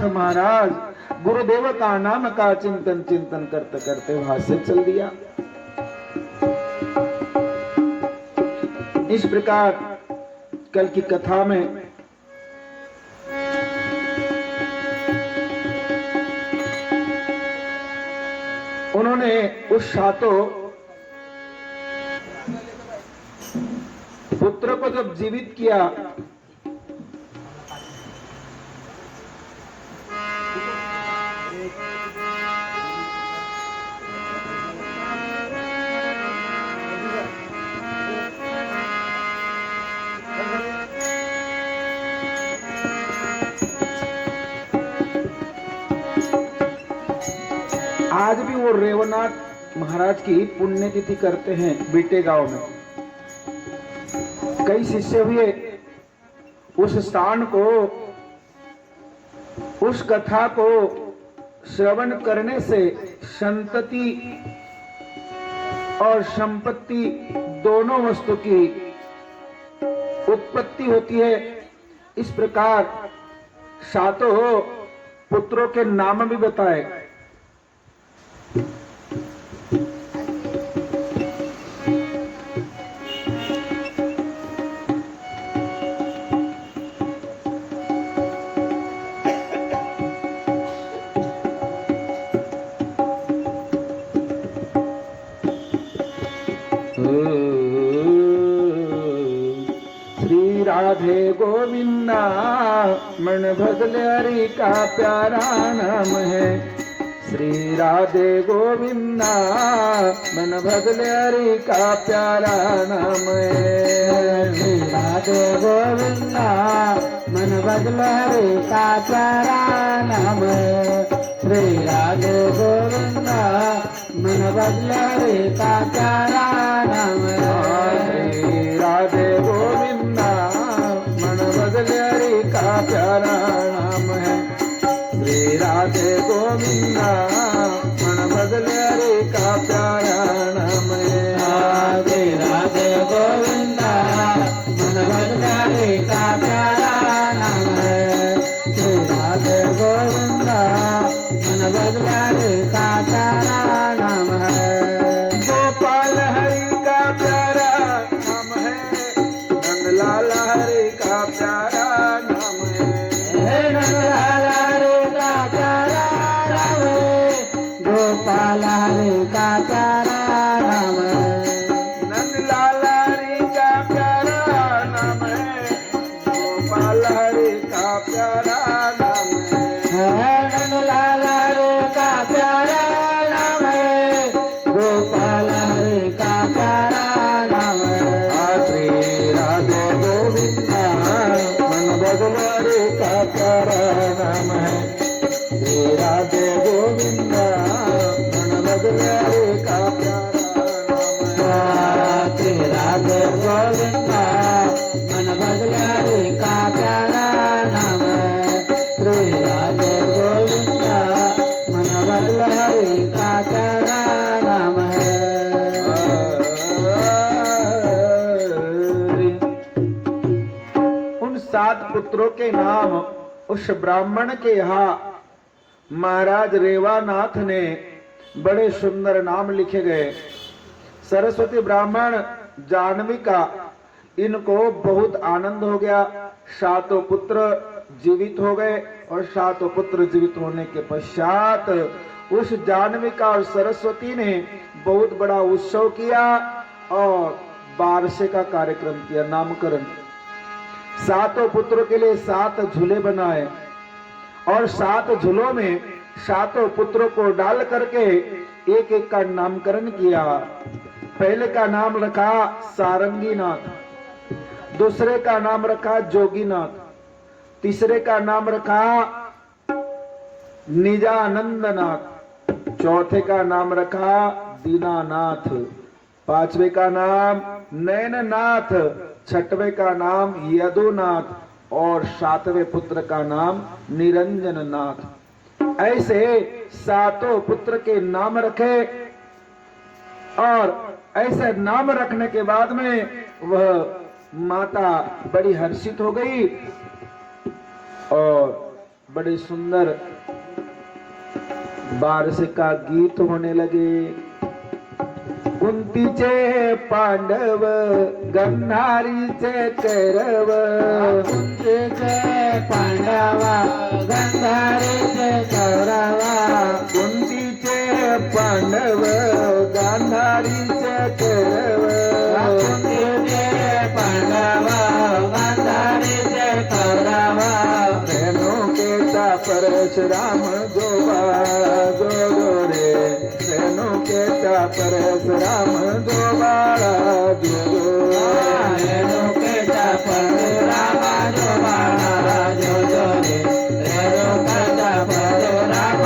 नाथ महाराज गुरुदेव का नाम का चिंतन चिंतन करते करते वहां से चल दिया। इस प्रकार कल की कथा में उन्होंने उस सातों पुत्र को जब जीवित किया, आज भी वो रेवनाथ महाराज की पुण्यतिथि करते हैं बीटे गांव में। कई शिष्य हुए, उस स्थान को, उस कथा को श्रवण करने से संतति और संपत्ति दोनों वस्तु की उत्पत्ति होती है। इस प्रकार सातों पुत्रों के नाम भी बताए। श्री राधे गोविंदा मन भगले हरि का प्यारा नाम है। श्री राधे गोविंदा मन भगले हरि का प्यारा नाम है। श्री राधे गोविंदा मन भगले हरि का प्यारा नाम है। श्री राधे गोविंदा मन भगले हरि का प्यारा नाम है। श्री राधे गोविंदा मन भगले हरि का प्यारा नाम है। श्री राधे गोविंदा मन भगले हरि का प्यारा नाम है। श्री राधे गोविंदा मन भगले हरि का प्यारा नाम है। श्री राधे गोविंदा मन भगले हरि का प्यारा नाम है। गोपाल हरि का प्यारा नाम है। नंदलाल हरि का प्यारा नाम है। नंदलाल हरि का प्यारा नाम है। गोपाल हरि का प्यारा नाम है। नंदलाल हरि का प्यारा नाम है। गोपाल हरि का प्यारा नाम है। नंदलाल हरि का प्यारा नाम है। गोपाल हरि का प्यारा नाम है। श्री राधे गोविंदा मन भगले हरि का प्यारा नाम है। श्री राधे गोविंदा मन भगले हरि का प्यारा नाम है। श्री राधे गोविंदा मन भगले हरि का प्यारा नाम है। श्री राधे गोविंदा मन भगले हरि का प्यारा नाम है। उन 7 पुत्रों के नाम उस ब्राह्मण के यहाँ महाराज रेवानाथ ने बड़े सुंदर नाम लिखे गए। सरस्वती ब्राह्मण जाह्नवी का इनको बहुत आनंद हो गया। 7 पुत्र जीवित हो गए और 7 पुत्र जीवित होने के पश्चात उस जाह्नवी का और सरस्वती ने बहुत बड़ा उत्सव किया और बारसे का कार्यक्रम किया, नामकरण। 7 पुत्रों के लिए 7 झूले बनाए और 7 झूलों में 7 पुत्रों को डाल करके एक एक का नामकरण किया। पहले का नाम रखा सारंगीनाथ, दूसरे का नाम रखा जोगीनाथ, तीसरे का नाम रखा निजानंदनाथ, चौथे का नाम रखा दीनानाथ, पांचवे का नाम नयननाथ, छठवें का नाम यदुनाथ और 7वें पुत्र का नाम निरंजन नाथ। ऐसे 7 पुत्र के नाम रखे और ऐसे नाम रखने के बाद में वह माता बड़ी हर्षित हो गई और बड़े सुंदर बारसे का गीत होने लगे। कुंतीचे पांडव गंधारीचे कौरव, कुंतीचे पांडवा गंधारीचे कौरवा, कुंतीचे पांडव गांधारीचे कौरव, कुंतीचे पांडवा गंधारीचे कौरवा, रेणुकेचा परशुराम जोबा जोडो रे, रेणुकेचा परशुराम जोबाळा जोडो, रेणुकेचा परशुराम जोबाळा जोडो रे, रेणुकेचा परशुराम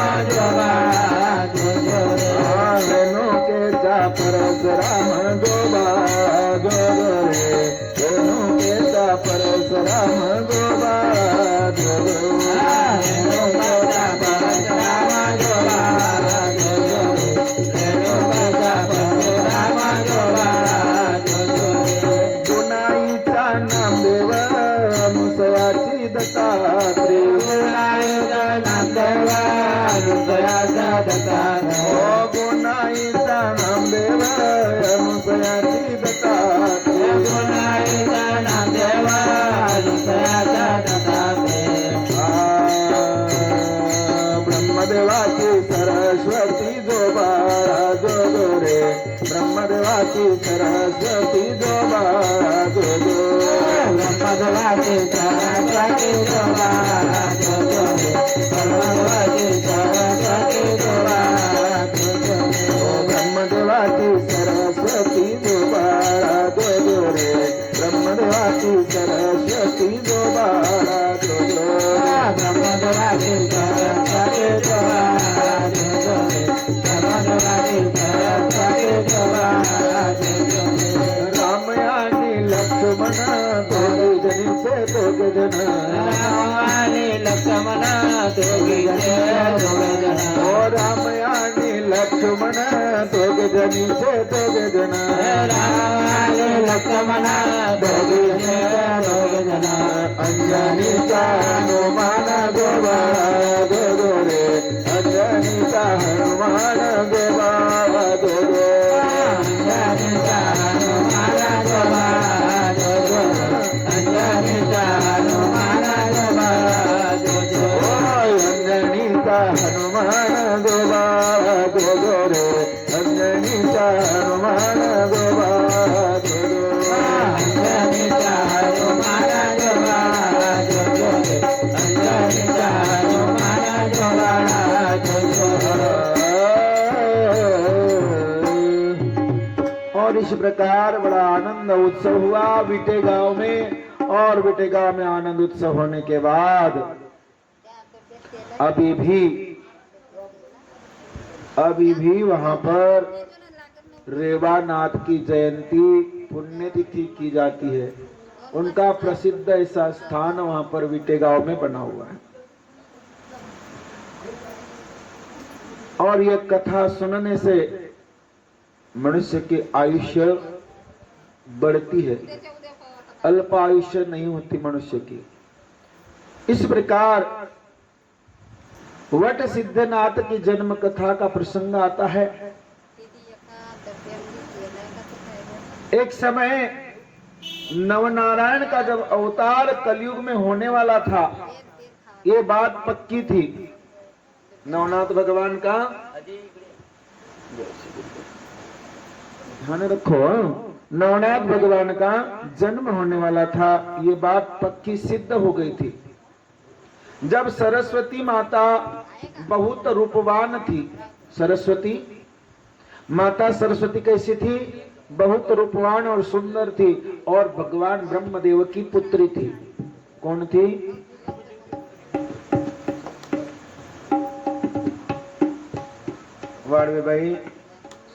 जोबाळा जोडो रे, रेणुकेचा परशुराम जोबा जोडो रे, रेणुकेचा परशुराम जोबा जोडो, रेणुकेचा परशुराम जोबाळा जोडो रे, रेणुकेचा परशुराम जोबाळा जोडो रे, पुनाईचा नामदेव मुसयाची दत्तात्रे, पुनाईचा नामदेव मुसयाचा दत्तात्रे, ओ पुनाईचा नामदेव मुसयाची दत्तात्रे, पुनाईचा नामदेव मुसयाचा दत्तात्रे, ब्रह्मदेवाची सरस्वती जोबाळा जोडो रे, ब्रह्मदेवाची सरस्वती जोबाळा जोडो, ब्रह्मदेवाची सरस्वती जोबाळा जोडो रे, ब्रह्मदेवाची सरस्वती जोबाळा जोडो रे, ब्रह्मदेवाची सरस्वती जोबाळा जोडो रे, ब्रह्मदेवाची सरस्वती जोबाळा जोडो, ब्रह्मदेवाची सरस्वती जोबाळा जोडो रे, ब्रह्मदेवाची सरस्वती जोबाळा जोडो रे, राम आणि लक्ष्मण दोघे जणीचे दोघे जण, राम आणि लक्ष्मण दोघीचे दोघेजण, ओ राम आणि लक्ष्मण दोघे जणीचे दोघे जण, राम आणि लक्ष्मण दोघीचे दोघेजण, अंजनीचा हनुमान गोबाळा जोडो रे, अंजनीचा हनुमान गोबाळा जोडो, अंजनीचा हनुमान जोबाळा जोडो, अंजनीचा हनुमान जोबाळा जोडो, अंजनीचा हनुमान गोबाळा जोडो रे, अंजनीचा हनुमान गोबाळा जोडो, अंजनीचा हनुमान जोबाळा जोडो रे, अंजनीचा हनुमान जोबाळा जोडो. और इस प्रकार बड़ा आनंद उत्सव हुआ बीटे गांव में। और बीटे गांव में आनंद उत्सव होने के बाद अभी भी वहां पर रेवानाथ की जयंती पुण्यतिथि की जाती है। उनका प्रसिद्ध ऐसा स्थान वहां पर बीटे गांव में बना हुआ है। और यह कथा सुनने से मनुष्य की आयुष्य बढ़ती है, अल्प आयुष्य नहीं होती मनुष्य की। इस प्रकार वट सिद्धनाथ की जन्म कथा का प्रसंग आता है। एक समय नवनारायण का जब अवतार कलयुग में होने वाला था, ये बात पक्की थी। नवनाथ भगवान का ध्यान रखो, नवनाथ भगवान का जन्म होने वाला था, ये बात पक्की सिद्ध हो गई थी। जब सरस्वती माता बहुत रूपवान थी, सरस्वती माता सरस्वती कैसी थी? बहुत रूपवान और सुंदर थी, और भगवान ब्रह्मदेव की पुत्री थी। कौन थी? वाडवे बाई,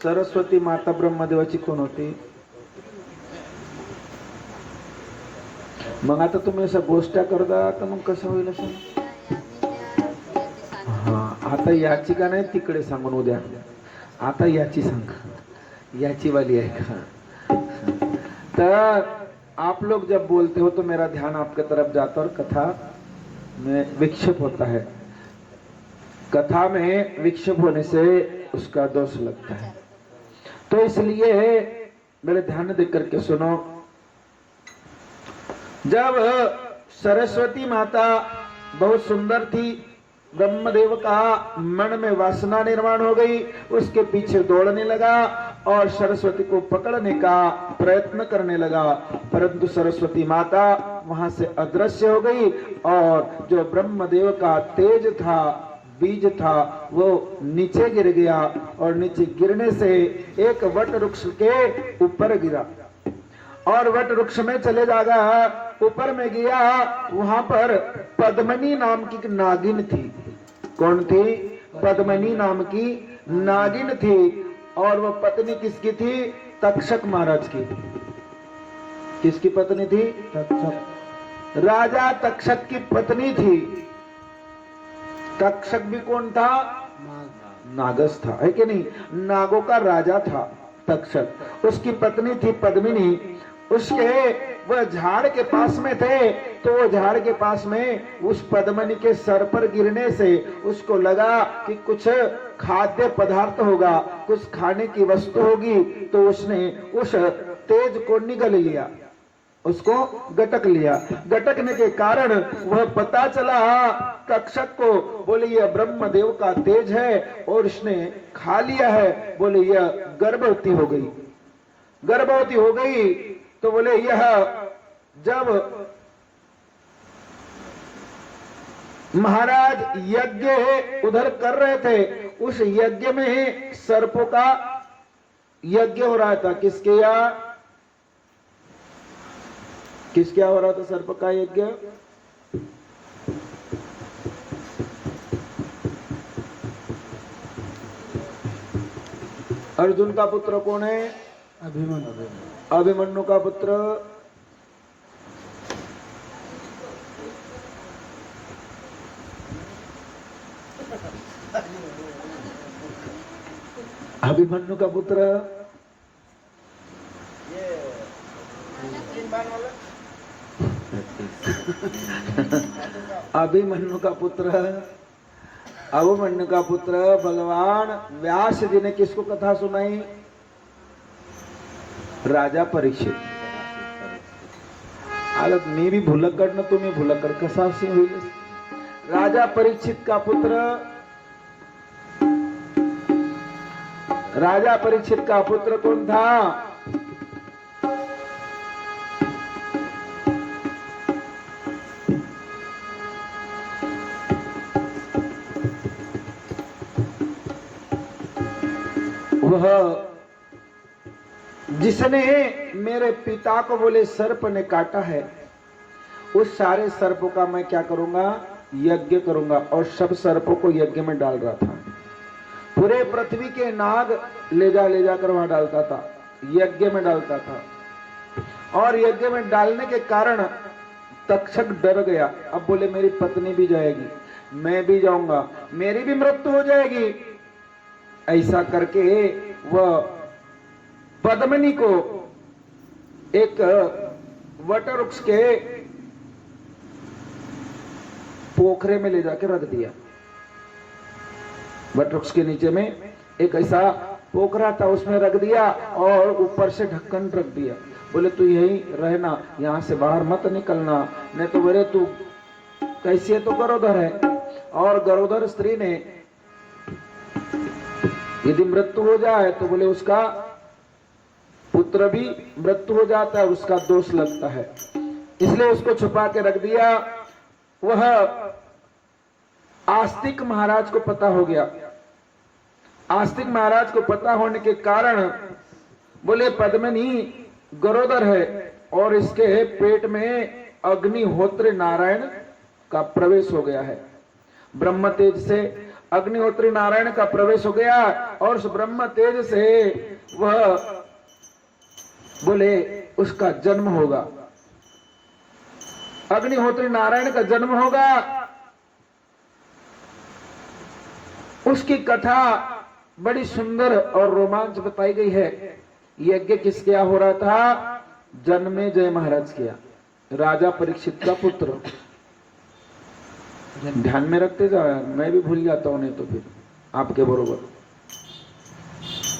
सरस्वती माता ब्रह्मदेवाची कोण होती? मग आता तुम्ही असं गोष्ट करता तर मग कसं होईल असं? हा, आता याची का नाही तिकडे सांगून उद्या, आता याची सांग, याची वाली आहे का? तर आप लोग जब बोलते हो तो मेरा ध्यान आपके तरफ जाता और कथा में विक्षेप होता है, कथा में विक्षेप होने से उसका दोष लगता है। तो इसलिए मेरे ध्यान दे करके सुनो, जब सरस्वती माता बहुत सुंदर थी, ब्रह्मदेव का मन में वासना निर्माण हो गई, उसके पीछे दौड़ने लगा और सरस्वती को पकड़ने का प्रयत्न करने लगा, परंतु सरस्वती माता वहां से अदृश्य हो गई और जो ब्रह्मदेव का तेज था, बीज था, वो नीचे गिर गया और नीचे गिरने से एक वट वृक्ष के ऊपर गिरा और वट वृक्ष में चले जागा, ऊपर में गया, वहां पर पद्मनी नाम की नागिन थी। कौन थी? पद्मनी नाम की नागिन थी। और वह पत्नी किसकी थी? तक्षक महाराज की। किसकी पत्नी थी? तक्षक, राजा तक्षक की पत्नी थी। तक्षक भी कौन था? नागस था, है कि नहीं? नागों का राजा था तक्षक। उसकी पत्नी थी पद्मिनी। उसके वह झाड़ के पास में थे, तो वो झाड़ के पास में उस पद्मिनी के सर पर गिरने से उसको लगा कि कुछ खाद्य पदार्थ होगा, कुछ खाने की वस्तु होगी, तो उसने उस तेज को निगल लिया, उसको गटक लिया। गटकने के कारण वह पता चला तक्षक को, बोले यह ब्रह्मदेव का तेज है और इसने खा लिया है। बोले यह गर्भवती हो गई। गर्भवती हो गई तो बोले यह जब महाराज यज्ञ उधर कर रहे थे, उस यज्ञ में सर्पों का यज्ञ हो रहा था। किसके यहाँ? किसके यहाँ हो रहा था सर्प का यज्ञ? अर्जुन का पुत्र कौन है? अभिमन्यु। अभिमन्यु का पुत्र अभिमन्यु का पुत्र अभिमन्यु का पुत्र अभिमन्यु का पुत्र भगवान व्यास जी ने किसको कथा सुनाई? राजा परीक्षित। हालत मी भी भुलक्कड़ न तुम्हें भुलक्कड़ कसा से हुई? राजा परीक्षित का पुत्र, राजा परीक्षित का पुत्र कौन था? वह जिसने मेरे पिता को बोले सर्प ने काटा है, उस सारे सर्पों का मैं क्या करूंगा? यज्ञ करूंगा। और सब सर्पों को यज्ञ में डाल रहा था। पूरे पृथ्वी के नाग ले जाकर वहां डालता था, यज्ञ में डालता था। और यज्ञ में डालने के कारण तक्षक डर गया। अब बोले मेरी पत्नी भी जाएगी, मैं भी जाऊंगा, मेरी भी मृत्यु हो जाएगी। ऐसा करके वह पद्मिनी को एक वटवृक्ष के पोखरे में ले जाकर रख दिया। वटवृक्ष के नीचे में एक ऐसा पोखरा था, उसमें रख दिया और ऊपर से ढक्कन रख दिया। बोले तू यही रहना, यहां से बाहर मत निकलना, नहीं तो बोले तू कैसी है तो गरोदर है। और गरोदर स्त्री ने यदि मृत्यु हो जाए तो बोले उसका पुत्र भी मृत्यु हो जाता है, उसका दोष लगता है। इसलिए उसको छुपा के रख दिया। वह आस्तिक महाराज को पता हो गया। आस्तिक महाराज को पता होने के कारण बोले पद्मिनी गरोदर है और इसके पेट में अग्निहोत्री नारायण का प्रवेश हो गया है। ब्रह्म तेज से अग्निहोत्री नारायण का प्रवेश हो गया और उस ब्रह्म तेज से वह बोले उसका जन्म होगा, अग्निहोत्री नारायण का जन्म होगा। उसकी कथा बड़ी सुंदर और रोमांच बताई गई है। यज्ञ किसके यहाँ हो रहा था? जन्मे जय महाराज किया, राजा परीक्षित का पुत्र। ध्यान में रखते जाओ यार, मैं भी भूल जाता हूं नहीं तो फिर आपके बरोबर।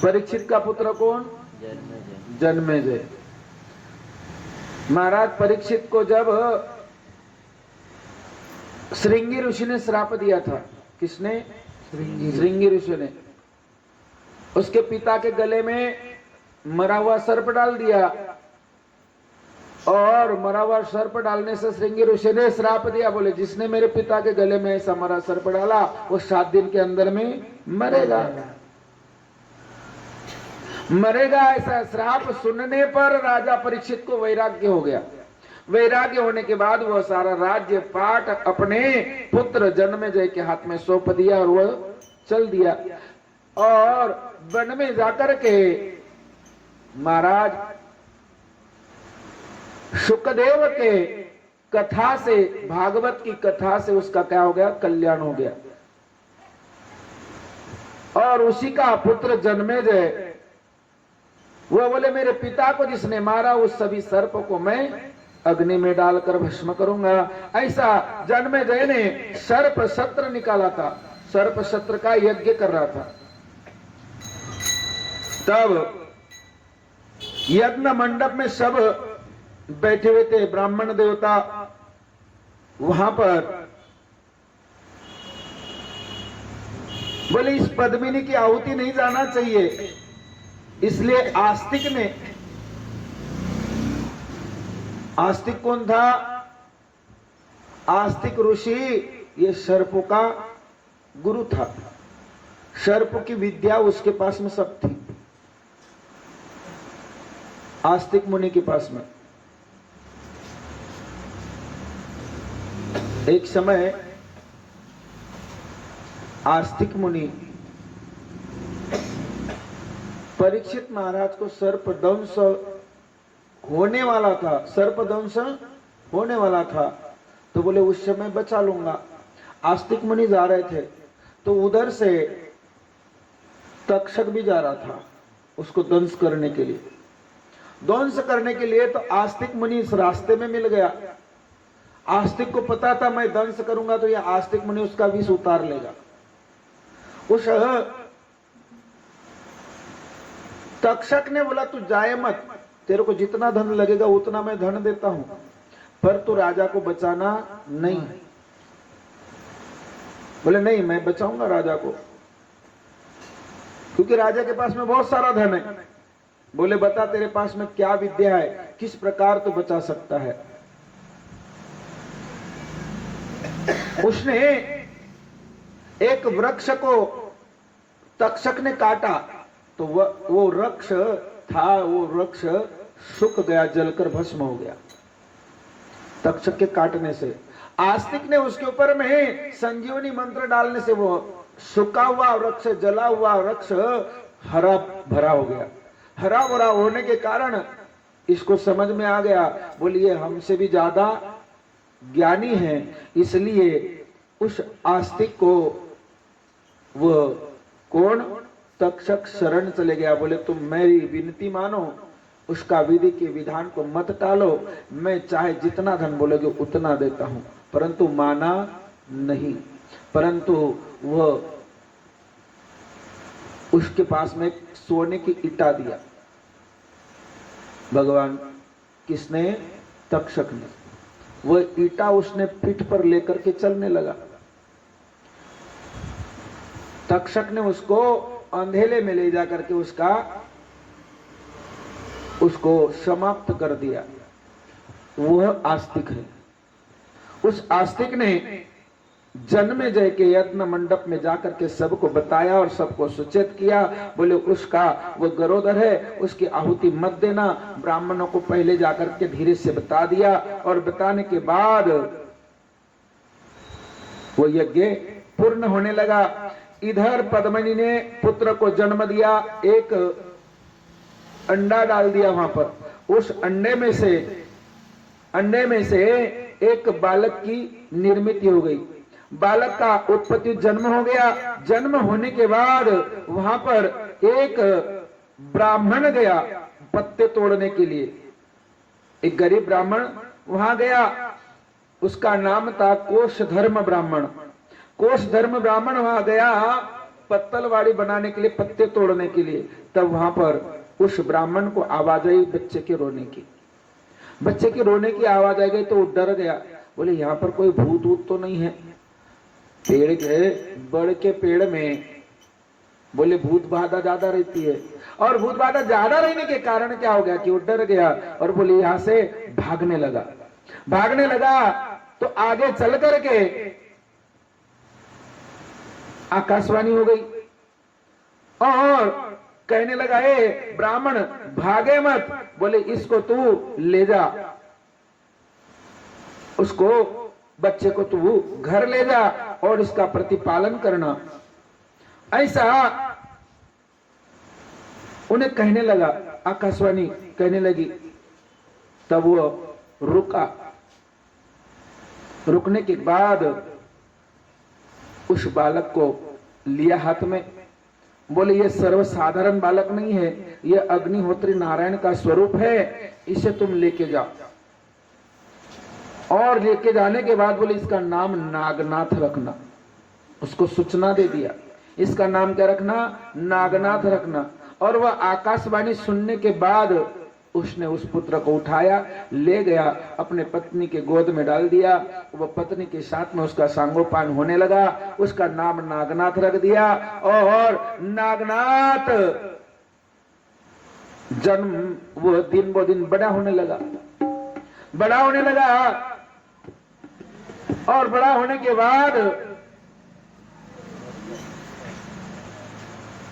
परीक्षित का पुत्र कौन? जन्मेजय। महाराज परीक्षित को जब श्रृंगी ऋषि ने श्राप दिया था, किसने? श्रृंगी ऋषि ने उसके पिता के गले में मरा हुआ सर्प डाल दिया, और मरा हुआ सर्प डालने से श्रृंगी ऋषि ने श्राप दिया, बोले जिसने मेरे पिता के गले में ऐसा मरा सर्प डाला वो 7 दिन के अंदर में मरेगा। मरेगा ऐसा श्राप सुनने पर राजा परीक्षित को वैराग्य हो गया। वैराग्य होने के बाद वह सारा राज्य पाठ अपने पुत्र जन्मेजय के हाथ में सौंप दिया और वह चल दिया। और वन में जाकर के महाराज शुकदेव के कथा से, भागवत की कथा से उसका क्या हो गया? कल्याण हो गया। और उसी का पुत्र जन्मेजय वह बोले मेरे पिता को जिसने मारा उस सभी सर्प को मैं अग्नि में डालकर भस्म करूंगा। ऐसा जन्मेजय ने सर्प शस्त्र निकाला था, सर्प शस्त्र का यज्ञ कर रहा था। तब यज्ञ मंडप में सब बैठे हुए थे, ब्राह्मण देवता वहां पर। बोले इस पद्मिनी की आहुति नहीं जाना चाहिए, इसलिए आस्तिक ने, आस्तिक कौन था? आस्तिक ऋषि ये सर्पों का गुरु था, सर्प की विद्या उसके पास में सब थी, आस्तिक मुनि के पास में। एक समय आस्तिक मुनि परीक्षित महाराज को सर्प दंश होने वाला था, सर्प दंश होने वाला था, तो बोले उस समय बचा लूंगा। आस्तिक मुनि जा रहे थे तो उधर से तक्षक भी जा रहा था उसको दंश करने के लिए। ध्वंस करने के लिए तो आस्तिक मुनि इस रास्ते में मिल गया। आस्तिक को पता था मैं दंश करूंगा तो यह आस्तिक मुनि उसका विष उतार लेगा। उस तक्षक ने बोला तू जाए मत, तेरे को जितना धन लगेगा उतना मैं धन देता हूं, पर तू राजा को बचाना नहीं। बोले नहीं मैं बचाऊंगा राजा को, क्योंकि राजा के पास में बहुत सारा धन है। बोले बता तेरे पास में क्या विद्या है, किस प्रकार तू बचा सकता है। उसने एक वृक्ष को तक्षक ने काटा तो वो वृक्ष था, वो वृक्ष सूख गया, जलकर भस्म हो गया तक्षक के काटने से। आस्तिक ने उसके ऊपर में संजीवनी मंत्र डालने से वो सूखा हुआ वृक्ष, जला हुआ वृक्ष हरा भरा हो गया। हरा भरा होने के कारण इसको समझ में आ गया, बोलिए हमसे भी ज्यादा ज्ञानी है, इसलिए उस आस्तिक को वो कौन तक्षक शरण चले गया। बोले तुम मेरी विनती मानो, उसका विधि के विधान को मत टालो, मैं चाहे जितना धन बोलोगे उतना देता हूं। परंतु माना नहीं, परंतु वह उसके पास में सोने की ईटा दिया। भगवान किसने? तक्षक ने। वह ईटा उसने पीठ पर लेकर के चलने लगा। तक्षक ने उसको अंधेले में ले जाकर के उसको समाप्त कर दिया। वह आस्तिक है। उस आस्तिक ने जन्मेजय के यज्ञ मंडप में जाकर के सबको बताया और सबको सुचेत किया। बोले उसका वो गरोदर है, उसकी आहुति मत देना। ब्राह्मणों को पहले जाकर के धीरे से बता दिया और बताने के बाद वो यज्ञ पूर्ण होने लगा। इधर पद्मिनी ने पुत्र को जन्म दिया, एक अंडा डाल दिया वहां पर। उस अंडे में से एक बालक की निर्मित हो गई। बालक का उत्पत्ति जन्म हो गया। जन्म होने के बाद वहां पर एक ब्राह्मण गया पत्ते तोड़ने के लिए। एक गरीब ब्राह्मण वहां गया उसका नाम था कोशधर्म ब्राह्मण। कोशधर्म ब्राह्मण वहां गया पत्तलवाड़ी बनाने के लिए, पत्ते तोड़ने के लिए। तब वहां पर उस ब्राह्मण को आवाज आई बच्चे के रोने की। बच्चे के रोने की आवाज आ गई तो वो डर गया, बोले यहाँ पर कोई भूत वूत तो नहीं है। पेड़ के बड़ के पेड़ में बोले भूत बाधा ज्यादा रहती है, और भूत बाधा ज्यादा रहने के कारण क्या हो गया कि वो डर गया और बोले यहां से भागने लगा। भागने लगा तो आगे चल करके आकाशवाणी हो गई और कहने लगा, ए ब्राह्मण भागे मत, बोले इसको तू ले जा, उसको बच्चे को तू घर ले जा और इसका प्रतिपालन करना। ऐसा उन्हें कहने लगा, आकाशवाणी कहने लगी। तब वो रुका। रुकने के बाद उस बालक को लिया हाथ में, बोले ये सर्वसाधारण बालक नहीं है, ये अग्निहोत्री नारायण का स्वरूप है, इसे तुम लेके जाओ। और लेके जाने के बाद बोले इसका नाम नागनाथ रखना। उसको सूचना दे दिया, इसका नाम क्या रखना, नागनाथ रखना। और वह आकाशवाणी सुनने के बाद उसने उस पुत्र को उठाया, ले गया, अपने पत्नी के गोद में डाल दिया। वह पत्नी के साथ में उसका सांगोपान होने लगा। उसका नाम नागनाथ रख दिया और नागनाथ जन्म वो दिन बड़ा होने लगा, बड़ा होने लगा। और बड़ा होने के बाद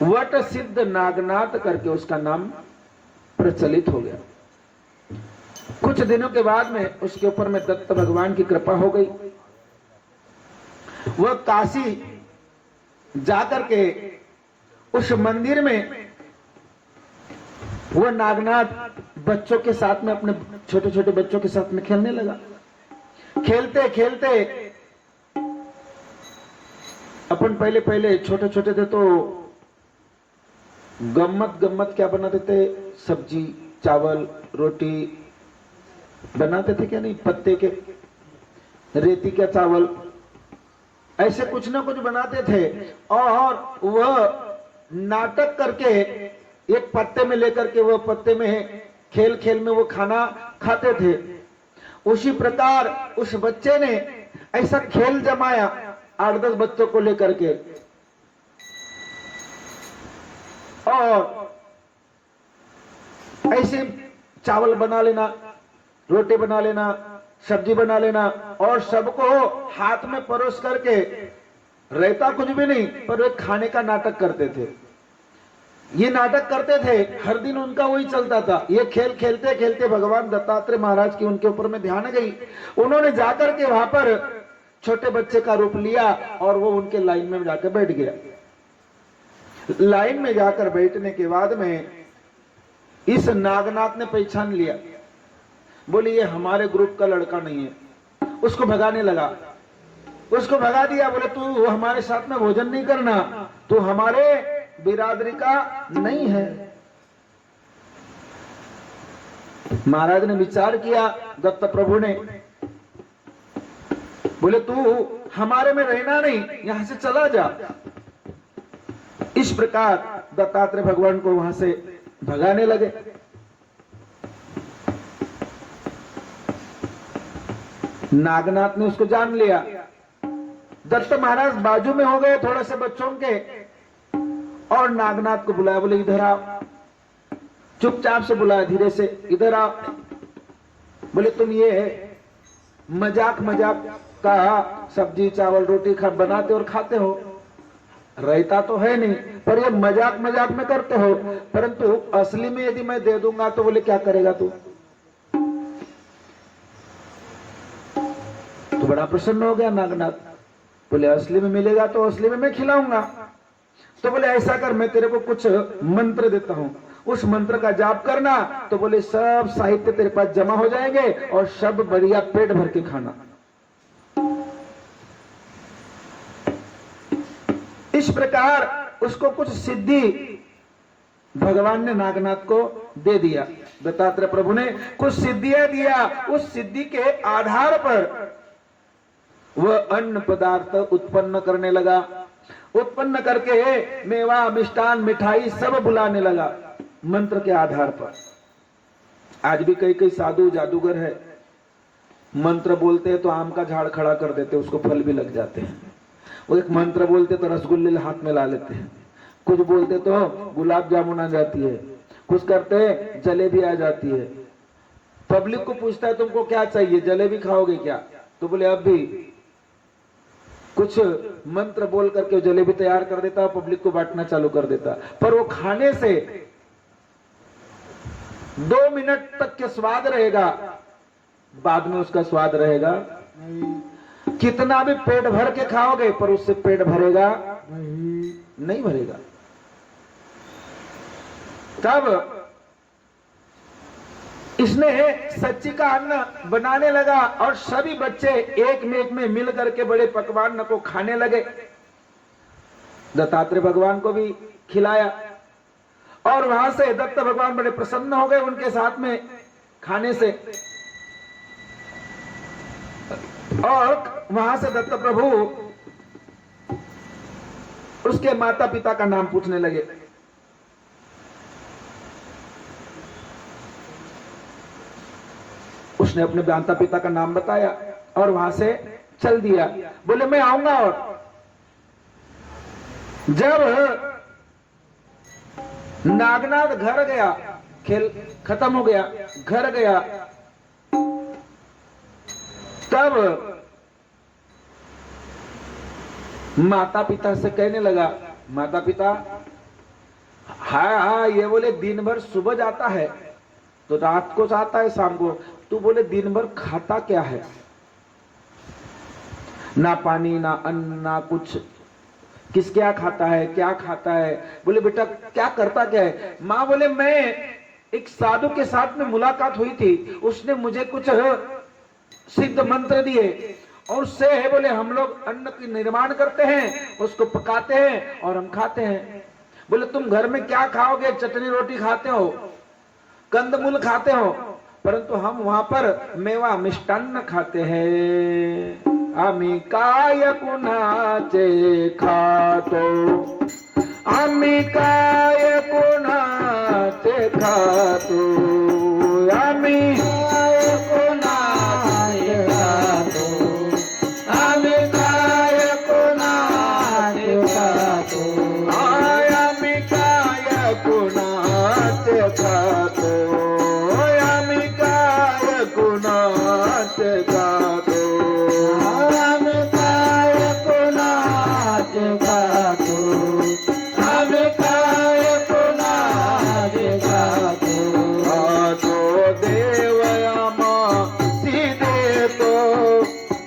वट सिद्ध नागनाथ करके उसका नाम प्रचलित हो गया। कुछ दिनों के बाद में उसके ऊपर में दत्त भगवान की कृपा हो गई। वह काशी जाकर के उस मंदिर में वह नागनाथ बच्चों के साथ में, अपने छोटे छोटे बच्चों के साथ में खेलने लगा। खेलते खेलते अपन पहले छोटे छोटे थे तो गम्मत क्या बनाते थे, सब्जी चावल रोटी बनाते थे क्या नहीं, पत्ते के रेती का चावल, ऐसे कुछ ना कुछ बनाते थे। और वह नाटक करके एक पत्ते में लेकर के, वह पत्ते में खेल खेल में वो खाना खाते थे। उसी प्रकार उस बच्चे ने ऐसा खेल जमाया 8-10 बच्चों को लेकर के, और ऐसे चावल बना लेना, रोटी बना लेना, सब्जी बना लेना, और सबको हाथ में परोस करके, रहता कुछ भी नहीं पर वे खाने का नाटक करते थे। ये नाटक करते थे, हर दिन उनका वही चलता था। ये खेल खेलते खेलते भगवान दत्तात्रेय महाराज की उनके ऊपर में ध्यान गई। उन्होंने जाकर के वहां पर छोटे बच्चे का रूप लिया और वो उनके लाइन में जाकर बैठ गया। लाइन में जाकर बैठने के बाद में इस नागनाथ ने पहचान लिया, बोले ये हमारे ग्रुप का लड़का नहीं है। उसको भगाने लगा, उसको भगा दिया। बोले तू हमारे साथ में भोजन नहीं करना, तू हमारे बिरादरी का नहीं है। महाराज ने विचार किया, दत्त प्रभु ने, बोले तू हमारे में रहना नहीं, यहां से चला जा। इस प्रकार दत्तात्रेय भगवान को वहां से भगाने लगे। नागनाथ ने उसको जान लिया। दत्त महाराज बाजू में हो गए थोड़े से बच्चों के, और नागनाथ को बुलाया, बोले इधर आओ। चुपचाप से बुलाया, धीरे से, इधर आओ। बोले तुम ये मजाक का सब्जी चावल रोटी बनाते और खाते हो, रहता तो है नहीं, पर ये मजाक में करते हो, परंतु असली में यदि मैं दे दूंगा तो बोले क्या करेगा तू? तो बड़ा प्रसन्न हो गया नागनाथ। बोले असली में मिलेगा तो असली में मैं खिलाऊंगा। तो बोले ऐसा कर, मैं तेरे को कुछ मंत्र देता हूं, उस मंत्र का जाप करना। तो बोले सब साहित्य तेरे पास जमा हो जाएंगे और सब बढ़िया पेट भर के खाना। इस प्रकार उसको कुछ सिद्धि भगवान ने नागनाथ को दे दिया। दत्तात्रेय प्रभु ने कुछ सिद्धियां दिया। उस सिद्धि के आधार पर वह अन्न पदार्थ उत्पन्न करने लगा। उत्पन्न करके मेवा, मिष्टान, मिठाई सब बुलाने लगा मंत्र के आधार पर। आज भी कई कई साधु जादूगर है, मंत्र बोलते हैं तो आम का झाड़ खड़ा कर देते, उसको फल भी लग जाते हैं। वो एक मंत्र बोलते तो रसगुल्ले हाथ में ला लेते हैं, कुछ बोलते तो गुलाब जामुन आ जाती है, कुछ करते जलेबी आ जाती है। पब्लिक को पूछता है तुमको क्या चाहिए, जलेबी खाओगे क्या, तो बोले अब भी कुछ मंत्र बोल करके जलेबी तैयार कर देता, पब्लिक को बांटना चालू कर देता। पर वो खाने से 2 मिनट तक के स्वाद रहेगा, बाद में उसका स्वाद रहेगा कितना भी पेट भर के खाओगे पर उससे पेट भरेगा नहीं भरेगा। तब इसने सच्ची का अन्न बनाने लगा और सभी बच्चे एक में मिल करके बड़े पकवान को खाने लगे। दत्तात्रेय भगवान को भी खिलाया और वहां से दत्त भगवान बड़े प्रसन्न हो गए उनके साथ में खाने से। और वहां से दत्त प्रभु उसके माता पिता का नाम पूछने लगे। उसने अपने माता पिता का नाम बताया और वहां से चल दिया, बोले मैं आऊंगा। और जब नागनाथ घर गया, खेल खत्म हो गया, घर गया, तब माता पिता से कहने लगा, माता पिता हाँ ये बोले दिन भर सुबह जाता है तो रात को जाता है शाम को, तू बोले दिन भर खाता क्या है, ना पानी ना अन्न ना कुछ, किस क्या खाता है, क्या खाता है। बोले बेटा क्या करता क्या है। माँ बोले मैं एक साधु के साथ में मुलाकात हुई थी, उसने मुझे कुछ सिद्ध मंत्र दिए और उससे है बोले हम लोग अन्न की निर्माण करते हैं, उसको पकाते हैं और हम खाते हैं। बोले तुम घर में क्या खाओगे, चटनी रोटी खाते हो, कंदमूल खाते हो, परंतु हम वहां पर मेवा मिष्टान्न खाते हैं। आम्ही काय कुणाचे खातो, आम्ही काय कुणाचे खातो, आम्ही काय कुणाचे खातो, आम्ही काय कुणाचे खातो, आम्ही काय कुणाचे खातो, आम्ही काय कुणाचे खातो, आम्ही काय कुणाचे खातो, आम्ही काय कुणाचे खातो, तो देव आम्हासी देतो,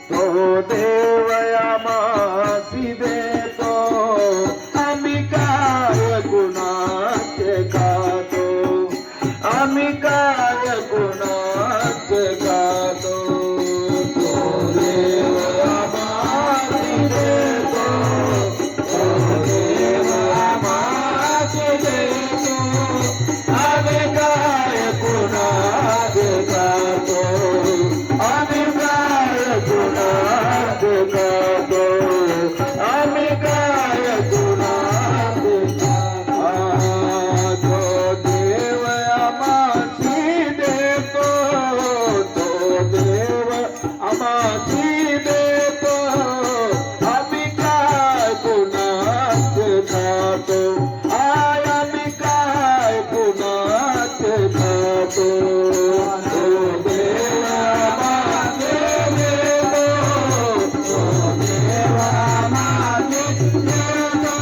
तो देव आम्हासी देतो, आम्ही काय कुणाचे खातो, आम्ही काय कुणाचे खातो, तो देव आम्हासी देतो, तो देव आम्हासी देतो, आम्ही काय कुणाचे खातो, आम्ही काय कुणाचे खातो, आम्ही काय कुणाचे खातो, तो देव आम्हासी देतो, तो देव आम्हासी देतो, आम्ही काय कुणाचे खातो, आम्ही काय कुणाचे खातो, तो देव आम्हासी देतो, तो देव आम्हासी देतो,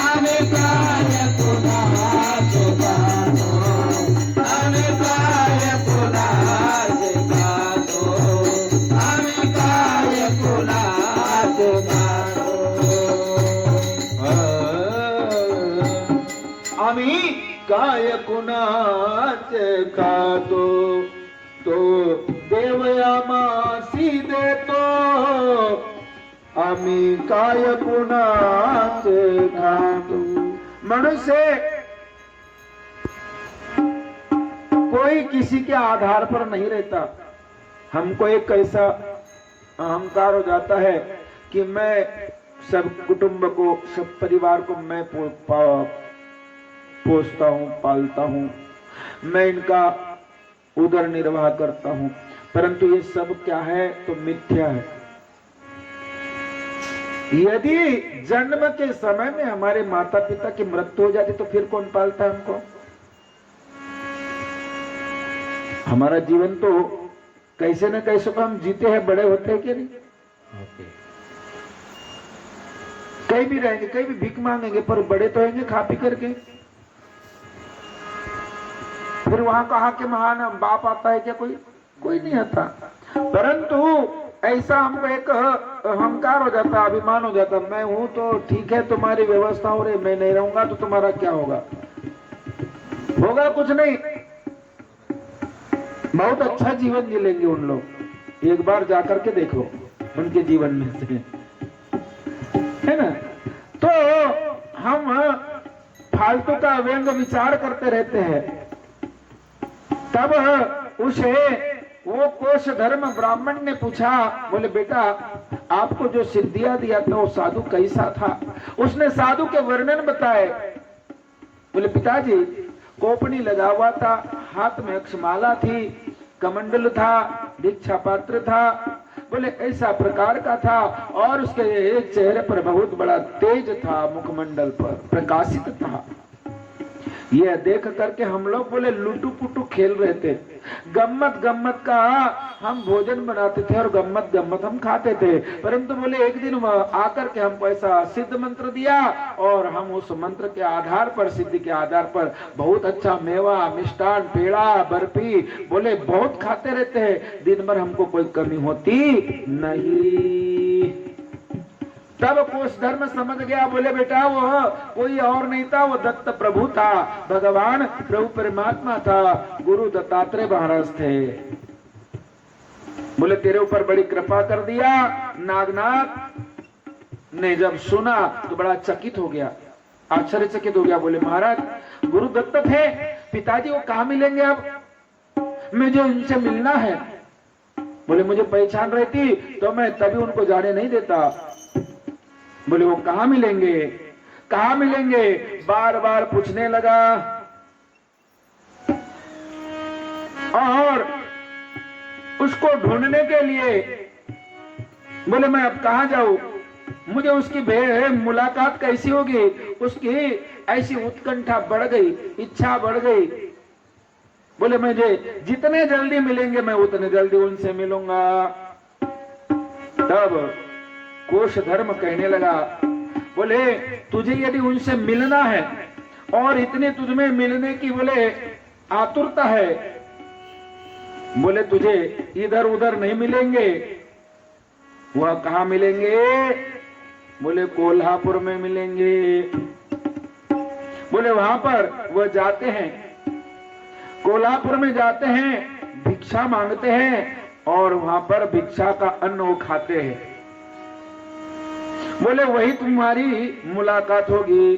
आम्ही काय कुणाचे खातो, आम्ही काय कुणाचे खातो, आम्ही काय कुणाचे खातो, आम्ही काय कुणाचे खातो, तो देव आम्हासी देतो, आम्ही काय कुणाचे खातो। मनुष्य कोई किसी के आधार पर नहीं रहता। हमको एक ऐसा अहंकार हो जाता है कि मैं सब कुटुंब को, सब परिवार को मैं पोसता हूँ, पालता हूँ, मैं इनका उदर निर्वाह करता हूँ, परंतु ये सब क्या है? तो मिथ्या है। यदि जन्म के समय में हमारे माता पिता की मृत्यु हो जाती तो फिर कौन पालता है हमको? हमारा जीवन तो कैसे न कैसे को हम जीते हैं, बड़े होते हैं कि नहीं? कहीं भी रहेंगे, कहीं भी भीख मांगेंगे, पर बड़े तो होंगे खा पी करके। फिर वहां कहा कि महान बाप आता है क्या? कोई नहीं आता। परंतु ऐसा हमको एक अहंकार हो जाता, अभिमान हो जाता, मैं हूं तो ठीक है, तुम्हारी व्यवस्था हो रही, मैं नहीं रहूंगा तो तुम्हारा क्या होगा? होगा कुछ नहीं। बहुत अच्छा जीवन जी लेंगे उन लोग, एक बार जाकर के देखो उनके जीवन में से, है ना? तो हम फालतू का व्यंग विचार करते रहते हैं। तब उसे वो कोश धर्म ब्राह्मण ने पूछा, बोले बेटा आपको जो सिद्धियां दिया था वो साधु कैसा था? उसने साधु के वर्णन बताए। बोले पिताजी कोपनी लगा हुआ था, हाथ में अक्षमाला थी, कमंडल था, भिक्षा पात्र था, बोले ऐसा प्रकार का था, और उसके चेहरे पर बहुत बड़ा तेज था, मुखमंडल पर प्रकाशित था। यह देख करके हम लोग बोले लुटू पुटू खेल रहे थे, गम्मत गम्मत का हम भोजन बनाते थे और गम्मत गम्मत हम खाते थे। परंतु बोले एक दिन आकर के हमको ऐसा सिद्ध मंत्र दिया और हम उस मंत्र के आधार पर, सिद्धि के आधार पर बहुत अच्छा मेवा, मिष्टान, पेड़ा, बर्फी बोले बहुत खाते रहते हैं, दिन भर हमको कोई कमी होती नहीं। तब कोश धर्म समझ गया, बोले बेटा वो कोई और नहीं था, वो दत्त प्रभु था, भगवान प्रभु परमात्मा था, गुरु दत्तात्रेय महाराज थे। बोले तेरे ऊपर बड़ी कृपा कर दिया। नागनाथ ने जब सुना तो बड़ा चकित हो गया, आश्चर्यचकित हो गया। बोले महाराज गुरु दत्त थे, पिताजी वो कहाँ मिलेंगे? अब मुझे उनसे मिलना है। बोले मुझे पहचान रहती तो मैं तभी उनको जाने नहीं देता। बोले वो कहाँ मिलेंगे, कहाँ मिलेंगे? बार बार पूछने लगा और उसको ढूंढने के लिए बोले मैं अब कहाँ जाऊं, मुझे उसकी मुलाकात कैसी होगी? उसकी ऐसी उत्कंठा बढ़ गई, इच्छा बढ़ गई। बोले मुझे जितने जल्दी मिलेंगे मैं उतने जल्दी उनसे मिलूंगा। तब कोश धर्म कहने लगा, बोले तुझे यदि उनसे मिलना है और इतने तुझमें मिलने की बोले आतुरता है, बोले तुझे इधर उधर नहीं मिलेंगे। वह कहाँ मिलेंगे? बोले कोल्हापुर में मिलेंगे। बोले वहां पर वह जाते हैं, कोल्हापुर में जाते हैं, भिक्षा मांगते हैं और वहां पर भिक्षा का अन्न वो खाते हैं। बोले वही तुम्हारी मुलाकात होगी,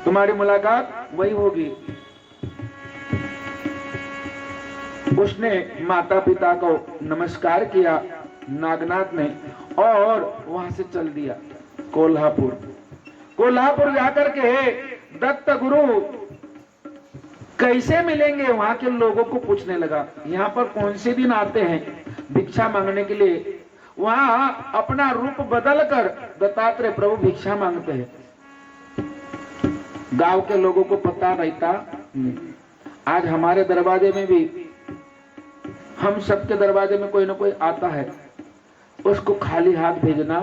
तुम्हारी मुलाकात वही होगी। उसने माता पिता को नमस्कार किया नागनाथ ने और वहां से चल दिया कोल्हापुर। कोल्हापुर जाकर के दत्त गुरु कैसे मिलेंगे वहां के लोगों को पूछने लगा। यहाँ पर कौन से दिन आते हैं भिक्षा मांगने के लिए? वहां अपना रूप बदलकर दत्तात्रेय प्रभु भिक्षा मांगते हैं। गांव के लोगों को पता रहता नहीं। आज हमारे दरवाजे में भी, हम सबके दरवाजे में कोई ना कोई आता है, उसको खाली हाथ भेजना,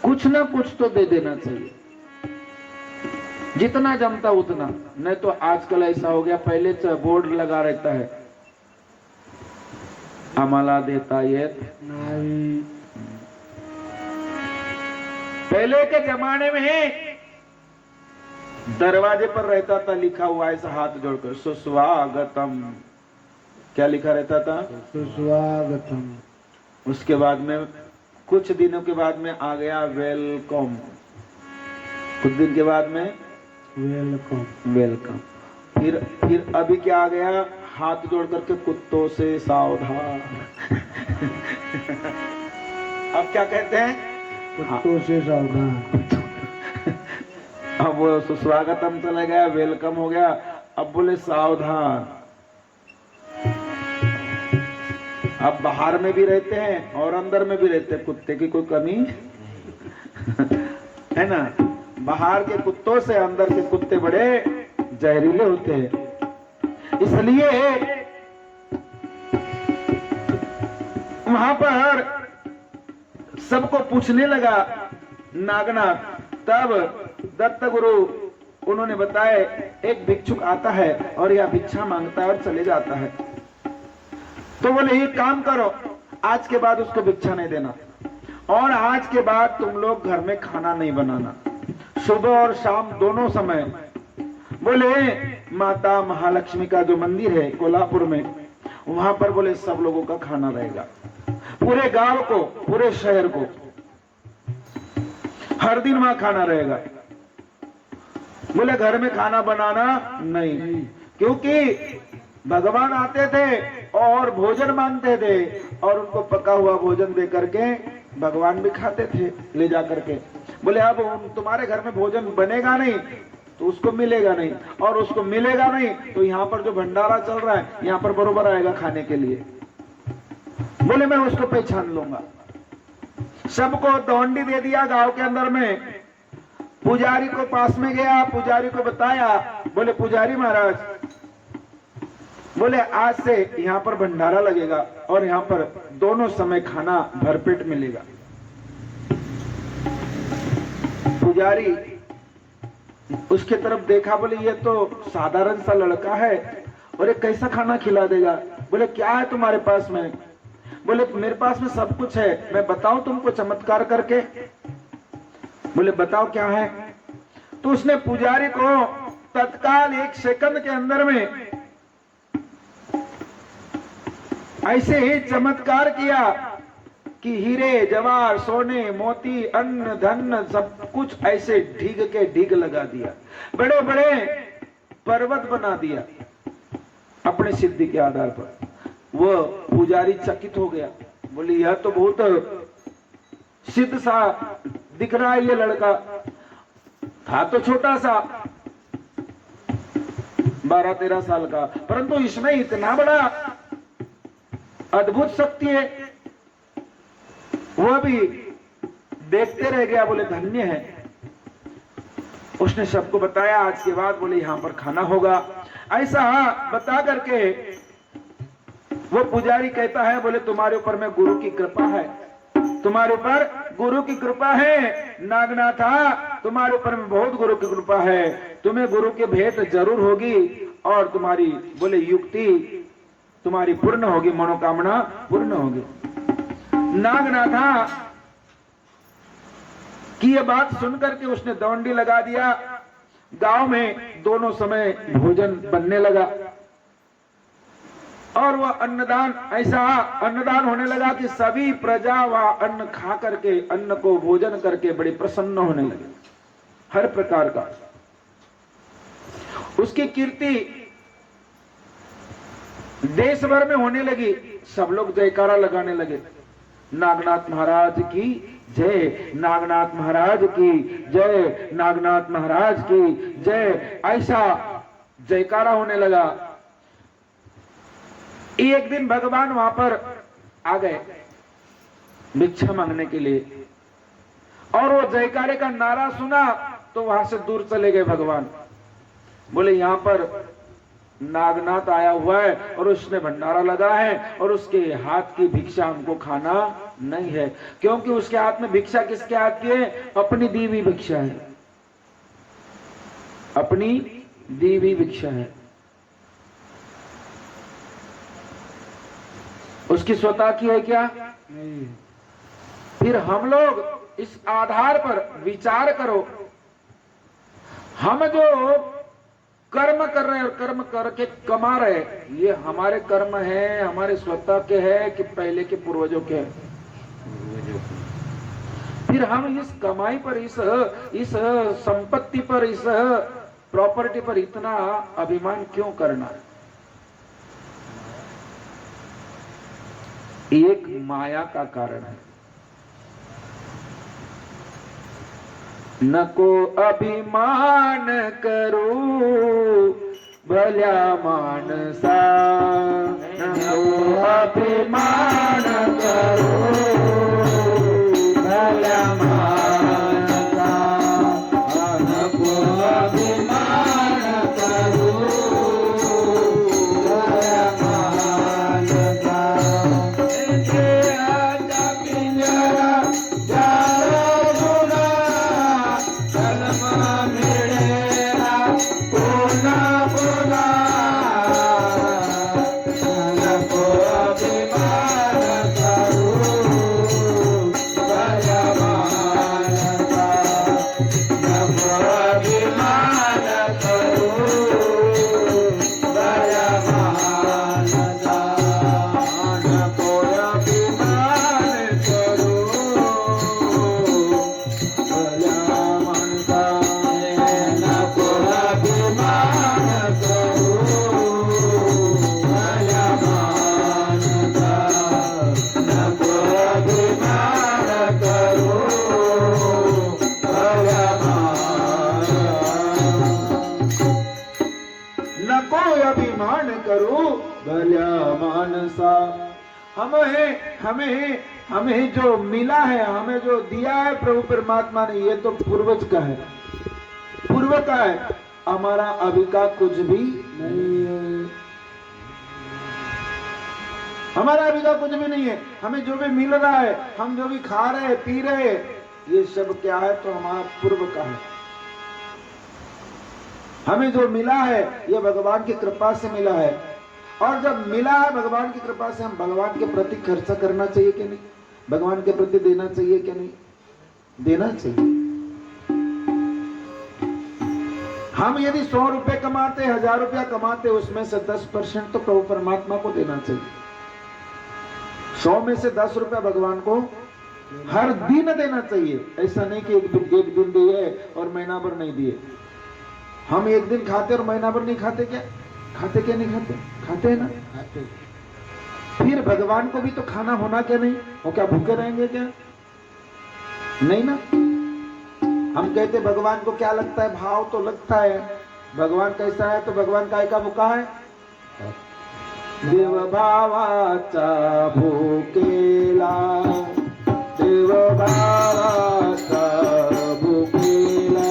कुछ ना कुछ तो दे देना चाहिए, जितना जमता उतना। नहीं तो आजकल ऐसा हो गया, पहले से बोर्ड लगा रहता है आम्हाला देता येत नहीं। पहले के जमाने में दरवाजे पर रहता था लिखा हुआ ऐसा हाथ जोड़कर, सुस्वागतम। क्या लिखा रहता था? सुस्वागतम। उसके बाद में कुछ दिनों के बाद में आ गया वेलकम, कुछ दिन के बाद में वेलकम वेलकम। फिर अभी क्या आ गया? हाथ जोड़ करके कुत्तों से सावधान। अब क्या कहते हैं? कुत्तों से सावधान। अब वो सुस्वागतम चला गया, वेलकम हो गया, अब बोले सावधान। अब बाहर में भी रहते हैं और अंदर में भी रहते हैं, कुत्ते की कोई कमी है ना। बाहर के कुत्तों से अंदर के कुत्ते बड़े जहरीले होते हैं। इसलिए वहां पर सबको पूछने लगा नागनाथ। तब दत्त गुरु उन्होंने बताया एक भिक्षुक आता है और यह भिक्षा मांगता है और चले जाता है। तो बोले ये काम करो, आज के बाद उसको भिक्षा नहीं देना और आज के बाद तुम लोग घर में खाना नहीं बनाना, सुबह और शाम दोनों समय। बोले माता महालक्ष्मी का जो मंदिर है कोल्हापुर में, वहां पर बोले सब लोगों का खाना रहेगा, पूरे गांव को, पूरे शहर को हर दिन वहां खाना रहेगा। बोले घर में खाना बनाना नहीं, क्योंकि भगवान आते थे और भोजन मांगते थे और उनको पका हुआ भोजन दे करके भगवान भी खाते थे ले जा करके। बोले अब तुम्हारे घर में भोजन बनेगा नहीं तो उसको मिलेगा नहीं, और उसको मिलेगा नहीं तो यहाँ पर जो भंडारा चल रहा है यहाँ पर बरोबर आएगा खाने के लिए। बोले मैं उसको पहचान लूंगा। सबको दौंडी दे दिया गांव के अंदर में। पुजारी को पास में गया, पुजारी को बताया। बोले पुजारी महाराज, बोले आज से यहाँ पर भंडारा लगेगा और यहाँ पर दोनों समय खाना भरपेट मिलेगा। पुजारी उसके तरफ देखा, बोले ये तो साधारण सा लड़का है और ये कैसा खाना खिला देगा। बोले क्या है तुम्हारे पास में? बोले मेरे पास में सब कुछ है, मैं बताऊं तुमको चमत्कार करके? बोले बताओ क्या है। तो उसने पुजारी को तत्काल 1 सेकंड के अंदर में ऐसे ही चमत्कार किया कि हीरे जवाहर सोने मोती अन्न धन सब कुछ ऐसे ढीग के ढीग लगा दिया, बड़े बड़े पर्वत बना दिया अपने सिद्धि के आधार पर। वो पुजारी चकित हो गया। बोले यह तो बहुत सिद्ध सा दिख रहा है ये लड़का। था तो छोटा सा 12-13 साल का, परंतु इसमें इतना बड़ा अद्भुत शक्ति है। वह भी देखते रह गया। बोले धन्य है। उसने सबको बताया आज के बाद बोले यहां पर खाना होगा, ऐसा बता करके वो पुजारी कहता है बोले तुम्हारे ऊपर में गुरु की कृपा है, तुम्हारे ऊपर गुरु की कृपा है नागनाथा, तुम्हारे ऊपर में बहुत गुरु की कृपा है, तुम्हें गुरु की भेंट जरूर होगी और तुम्हारी बोले युक्ति तुम्हारी पूर्ण होगी, मनोकामना पूर्ण होगी। नागनाथा की ये बात सुनकर के उसने दौंडी लगा दिया। गांव में दोनों समय भोजन बनने लगा और वह अन्नदान, ऐसा अन्नदान होने लगा कि सभी प्रजा वह अन्न खा करके, अन्न को भोजन करके बड़े प्रसन्न होने लगे हर प्रकार का। उसकी कीर्ति देश भर में होने लगी। सब लोग जयकारा लगाने लगे, नागनाथ महाराज की जय, नागनाथ महाराज की जय, नागनाथ महाराज की जय, ऐसा जयकारा होने लगा। एक दिन भगवान वहां पर आ गए भिक्षा मांगने के लिए और वो जयकारे का नारा सुना तो वहां से दूर चले गए भगवान। बोले यहां पर नागनाथ आया हुआ है और उसने भंडारा लगा है और उसके हाथ की भिक्षा हमको खाना नहीं है, क्योंकि उसके हाथ में भिक्षा किसके हाथ की है? अपनी दी हुई भिक्षा है, अपनी दी हुई भिक्षा है। उसकी स्वतः की है क्या? नहीं। फिर हम लोग इस आधार पर विचार करो, हम जो कर्म कर रहे हैं और कर्म करके कमा रहे, ये हमारे कर्म है, हमारे स्वतः के है कि पहले के पूर्वजों के है? फिर हम इस कमाई पर, इस संपत्ति पर, इस प्रॉपर्टी पर इतना अभिमान क्यों करना? एक माया का कारण है। नको अभिमान करो भल्या मानसा, नको अभिमान करो भल्या मानसा, नको अभिमान करो भल्या मानसा। आजा पिंजरा जाओ गुना, जन्म मिलेगा पुना पुना, नको अभिमान करो भल्या मानसा, नको अभिमान करो भल्या मानसा, नको अभिमान करो भल्या मानसा, नको अभिमान करो भल्या मानसा, नको अभिमान करो भल्या मानसा। नको अभिमान करो भल्या मानसा। हमें जो मिला है, हमें जो दिया है प्रभु परमात्मा ने, ये तो पूर्वज का है, पूर्व का है, हमारा अभी का कुछ भी नहीं है, हमारा अभी का कुछ भी नहीं है। हमें जो भी मिल रहा है, हम जो भी खा रहे हैं, पी रहे हैं, ये सब क्या है? तो हमारा पूर्व का है। हमें जो मिला है ये भगवान की कृपा से मिला है, और जब मिला है भगवान की कृपा से, हम भगवान के प्रति खर्चा करना चाहिए कि नहीं? भगवान के प्रति देना चाहिए कि नहीं? देना चाहिए। हम यदि 100 रुपए कमाते, 1000 रुपया कमाते, उसमें से 10% तो प्रभु परमात्मा को देना चाहिए। 100 में से 10 रुपया भगवान को हर दिन देना चाहिए। ऐसा नहीं कि एक दिन दिए और महीना भर नहीं दिए। हम एक दिन खाते और महीना भर नहीं खाते क्या? खाते क्या नहीं खाते? खाते हैं ना, खाते। फिर भगवान को भी तो खाना होना क्या नहीं? वो क्या भूखे रहेंगे क्या? नहीं ना। हम कहते भगवान को क्या लगता है? भाव तो लगता है। भगवान कैसा है? तो भगवान काय का भूखा है? देव भावाचा भूकेला, देव भावाचा भूकेला,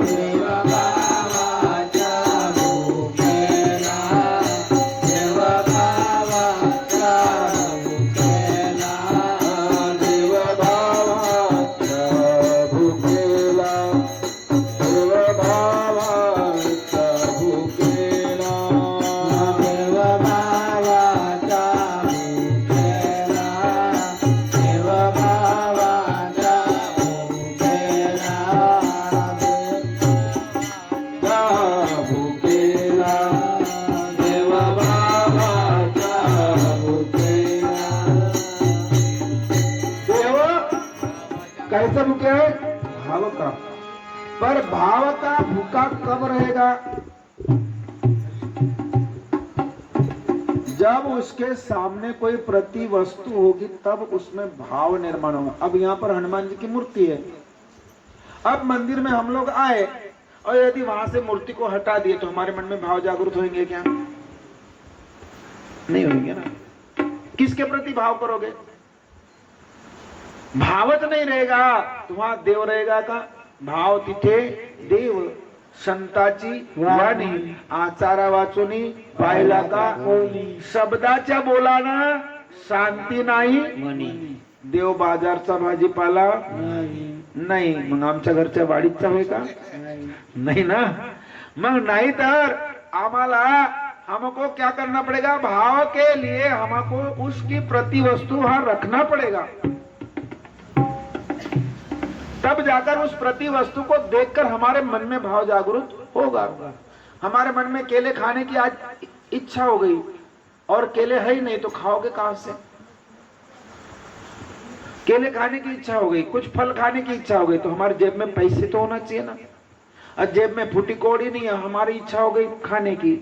देव भावाचा भूकेला, देव भावाचा भूकेला, देव भावाचा भूकेला, देव भावाचा भूकेला, देव भावाचा भूकेला, देव भावाचा भूकेला, भूकेला, देव भावाचा भूकेला। देव कैसे भूखे है? भाव का। पर भाव का भूखा कब रहेगा? जब उसके सामने कोई प्रति वस्तु होगी, तब उसमें भाव निर्माण होगा। अब यहाँ पर हनुमान जी की मूर्ति है। अब मंदिर में हम लोग आए और यदि वहां से मूर्ति को हटा दिए तो हमारे मन में भाव जागृत होंगे क्या? नहीं होंगे ना। किसके प्रति भाव करोगे? भावच नहीं रहेगा तो वहां देव रहेगा का? भाव तिथे देव। संताची वाणी आचारा वाचुनी पाहिला का? शब्दाच्या बोलानं शांती नाही मनी। देव बाजारचा भाजीपाला नाही, मग आमच्या घरच्या वाडीचा होय का? नहीं ना। मग नहीं तर आम्हाला हमको क्या करना पड़ेगा? भाव के लिए हमको उसकी प्रति वस्तु वहां रखना पड़ेगा, तब जाकर उस प्रति वस्तु को देखकर हमारे मन में भाव जागृत होगा। हमारे मन में केले खाने की आज इच्छा हो गई और केले है ही नहीं तो खाओगे कहां से? केले खाने की इच्छा हो गई, कुछ फल खाने की इच्छा हो गई, तो हमारे जेब में पैसे तो होना चाहिए ना। और जेब में फूटी कौड़ी नहीं है, हमारी इच्छा हो गई खाने की,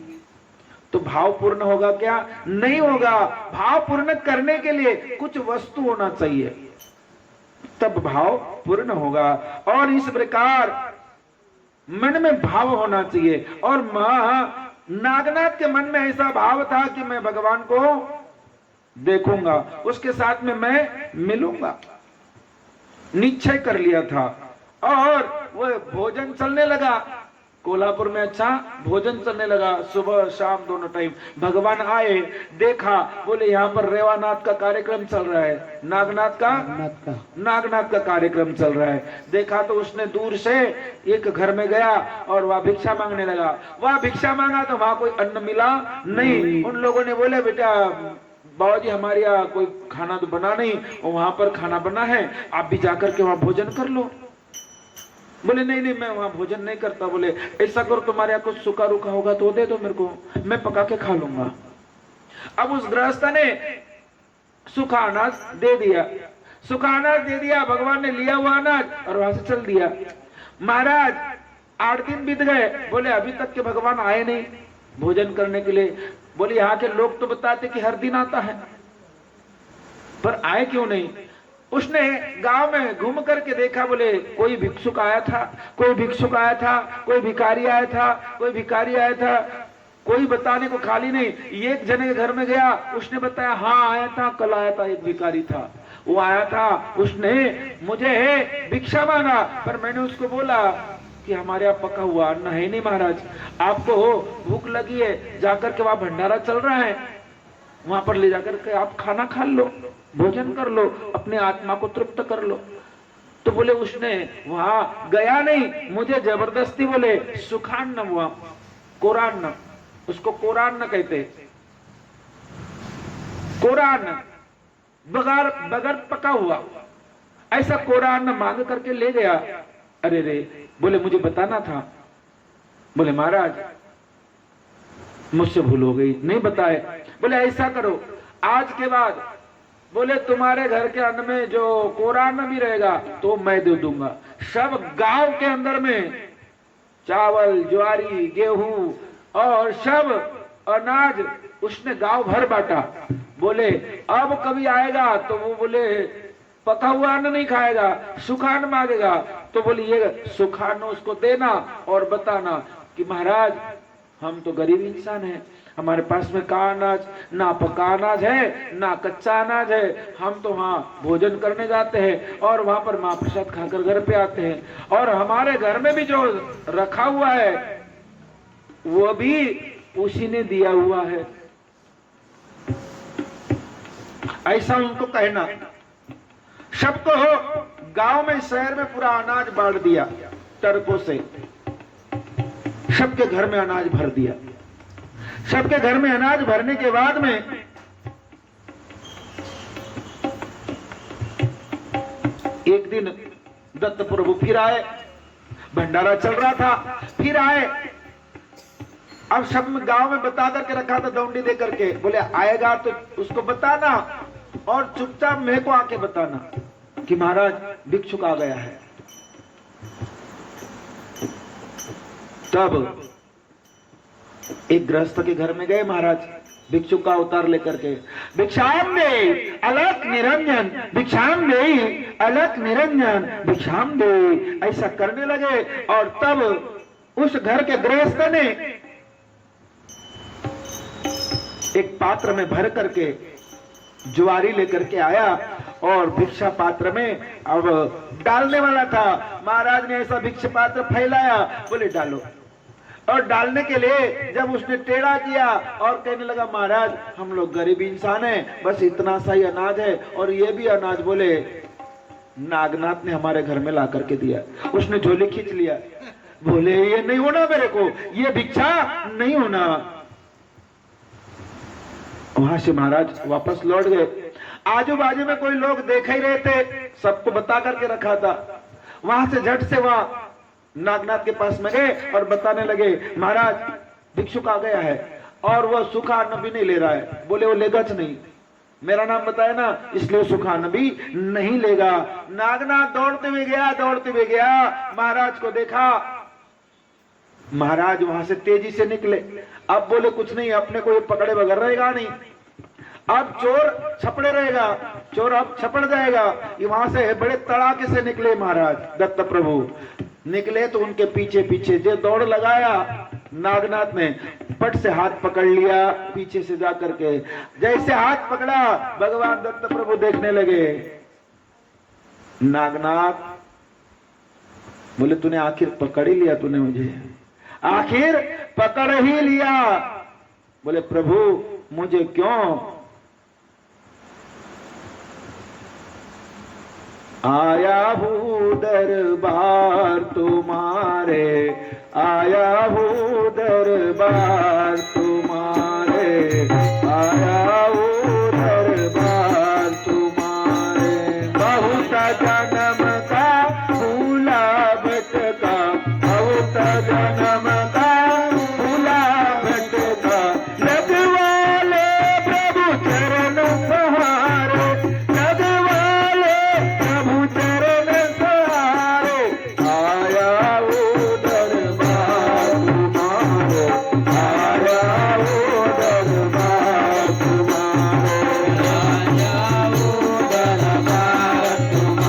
तो भाव पूर्ण होगा क्या? नहीं होगा। भाव पूर्ण करने के लिए कुछ वस्तु होना चाहिए, तब भाव पूर्ण होगा। और इस प्रकार मन में भाव होना चाहिए। और नागनाथ के मन में ऐसा भाव था कि मैं भगवान को देखूंगा, उसके साथ में मैं मिलूंगा, निश्चय कर लिया था। और वह भोजन चलने लगा कोल्हापुर में, अच्छा भोजन चलने लगा सुबह शाम दोनों टाइम। भगवान आए, देखा, बोले यहाँ पर रेवानाथ का कार्यक्रम चल रहा है, नागनाथ का कार्यक्रम चल रहा है। देखा तो उसने दूर से एक घर में गया और वह भिक्षा मांगने लगा। वह भिक्षा मांगा तो वहां कोई अन्न मिला नहीं। उन लोगों ने बोले बेटा बाबूजी हमारे यहाँ कोई खाना तो बना नहीं, और वहां पर खाना बना है, आप भी जाकर के वहां भोजन कर लो। बोले नहीं नहीं मैं वहां भोजन नहीं करता। बोले ऐसा करो तुम्हारे यहाँ कुछ सूखा रूखा होगा तो दे दो मेरे को, मैं पका के खा लूंगा। अब उस गृहस्थ ने सूखा अनाज दे दिया, सूखा अनाज दे दिया। भगवान ने लिया हुआ अनाज और वहां से चल दिया। महाराज 8 दिन बीत गए, बोले अभी तक के भगवान आए नहीं भोजन करने के लिए। बोले यहाँ के लोग तो बताते कि हर दिन आता है, पर आए क्यों नहीं? उसने गांव में घूम करके देखा, बोले कोई भिक्षुक आया था, कोई भिक्षुक आया था, कोई भिखारी आया था, कोई भिखारी आया था, कोई बताने को खाली नहीं। एक जने के घर में गया, उसने बताया हाँ आया था, कल आया था, एक भिखारी था, वो आया था, उसने मुझे भिक्षा मांगा, पर मैंने उसको बोला कि हमारे यहाँ पका हुआ अन्न है नहीं महाराज, आपको भूख लगी है, जाकर के वहां भंडारा चल रहा है, वहां पर ले जाकर के आप खाना खा लो, भोजन कर लो, अपने आत्मा को तृप्त कर लो। तो बोले उसने वहां गया नहीं, मुझे जबरदस्ती बोले सुखान्न हुआ, कोरान्न, उसको कोरान्न कहते, कोरान्न बगैर पका हुआ, ऐसा कोरान्न मांग करके ले गया। अरे रे, बोले मुझे बताना था। बोले महाराज मुझसे भूल हो गई, नहीं बताए। बोले ऐसा करो, आज के बाद बोले तुम्हारे घर के अन्न में जो कोरान्न भी रहेगा तो मैं दे दूंगा। सब गांव के अंदर में चावल, ज्वारी, गेहूं और सब अनाज उसने गांव भर बांटा। बोले अब कभी आएगा तो वो बोले पका हुआ अन्न नहीं खाएगा, सुखान्न मांगेगा, तो बोले ये सुखान्न उसको देना और बताना कि महाराज हम तो गरीब इंसान हैं, हमारे पास में का अनाज, ना पका अनाज है ना कच्चा अनाज है, हम तो वहाँ भोजन करने जाते हैं और वहां पर महाप्रसाद खाकर घर पे आते हैं, और हमारे घर में भी जो रखा हुआ है वो भी उसी ने दिया हुआ है। ऐसा उनको कहना। सबको गांव में शहर में पूरा अनाज बांट दिया टरकों से, सबके घर में अनाज भर दिया। सबके घर में अनाज भरने के बाद में एक दिन दत्त प्रभु फिर आए, भंडारा चल रहा था, फिर आए। अब सब गांव में बता करके रखा था दौंडी दे करके, बोले आएगा तो उसको बताना और चुपचाप मेरे को आके बताना कि महाराज भिक्षुक आ गया है। तब एक गृहस्थ के घर में गए महाराज, भिक्षुक का अवतार लेकर के, भिक्षाम दे अलक निरंजन, भिक्षाम दे अलक निरंजन, भिक्षाम दे, ऐसा करने लगे। और तब उस घर के गृहस्थ ने एक पात्र में भर करके ज्वारी लेकर के आया और भिक्षा पात्र में अब डालने वाला था। महाराज ने ऐसा भिक्षा पात्र फैलाया, बोले डालो। और डालने के लिए जब उसने टेढ़ा किया और कहने लगा महाराज हम लोग गरीब इंसान हैं, बस इतना सा ही अनाज है, और ये भी अनाज बोले नागनाथ ने हमारे घर में ला करके दिया। उसने झोली खींच लिया, बोले ये नहीं होना, मेरे को ये भिक्षा नहीं होना। वहां से महाराज वापस लौट गए। आजू बाजू में कोई लोग देख ही रहे थे, सबको बता करके रखा था। वहां से झट से वहां नागनाथ के पास में गए और बताने लगे महाराज भिक्षुक आ गया है और वह सूखा अन्न भी नहीं ले रहा है। बोले वो लेगा नहीं, मेरा नाम बताया ना, इसलिए सूखा अन्न भी नहीं लेगा। नागनाथ दौड़ते हुए गया, दौड़ते हुए गया, महाराज को देखा, महाराज वहां से तेजी से निकले। अब बोले कुछ नहीं, अपने को ये पकड़े बगैर रहेगा नहीं, अब चोर छपड़े रहेगा, चोर अब छपड़ जाएगा। ये वहां से बड़े तड़ाके से निकले महाराज दत्त प्रभु। निकले तो उनके पीछे पीछे जो दौड़ लगाया, नागनाथ ने पट से हाथ पकड़ लिया पीछे से जा करके। जैसे हाथ पकड़ा भगवान दत्त प्रभु देखने लगे। नागनाथ बोले तूने आखिर पकड़ ही लिया, तूने मुझे आखिर पकड़ ही लिया। बोले प्रभु मुझे क्यों? आया हूँ दरबार तुम्हारे, आया हूँ दरबार तुम्हारे, आया हूँ दरबार तुम्हारे। बहुत जन्म का भूला भटका, बहुत जन्म का भूला भटका, लगवाले प्रभु चरण सहारे, लगवाले प्रभु चरण सहारे। आया वो दरबार तुम्हारे, आया वो दरबार तुम्हारे, आया वो दरबार तुम्हारे,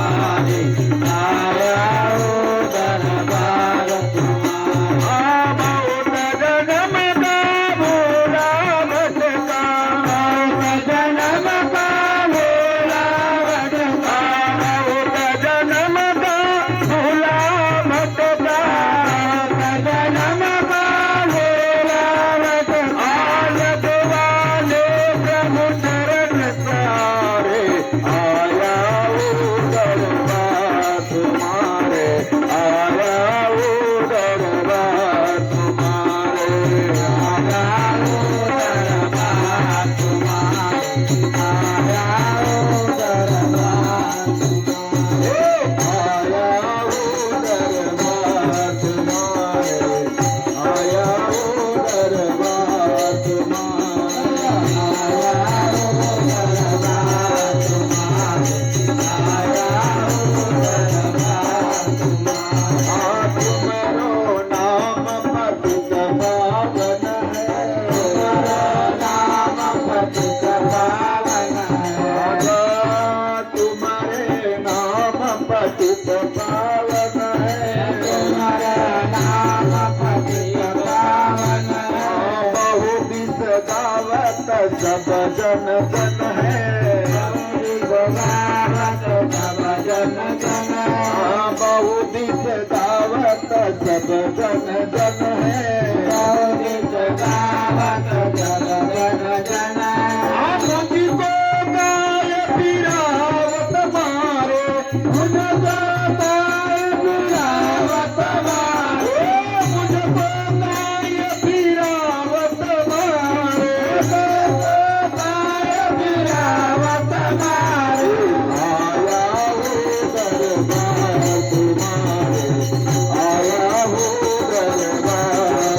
आया वो दरबार तुम्हारे। बहुत जन्म का भोला भटका, बहुत जन्म का भोला भटका, बहुत जन्म का भोला भटका, बहुत जन्म का भोला भटका। लगवाले प्रभु चरण सहारे, आया वो दरबार तुम्हारे, आया वो दरबार तुम्हारे, आया वो दरबार तुम्हारे, आया वो दरबार तुम्हारे, आया वो दरबार तुम्हारे, आया वो दरबार तुम्हारे, आया वो दरबार तुम्हारे, आया वो दरबार तुम्हारे। तुम्हारो नाम पतित पावन है, तुम्हारो नाम पतित पावन है, तुम्हारे नाम पतित पावन है, तुम्हारा नाम पतित पावन है। बहु विष गावत सब जन जन है, बहु गावत सब जन जन है, बहु विष गावत सब जन जन है, बहु विष गावत सब जन जन है। मुझको गाय पिरावत मारे, मुझको गाय पिरावत मारे, मुझको गाय पिरावत मारे, मुझको गाय पिरावत मारे। आया वो दरबार तुम्हारे, आया वो दरबार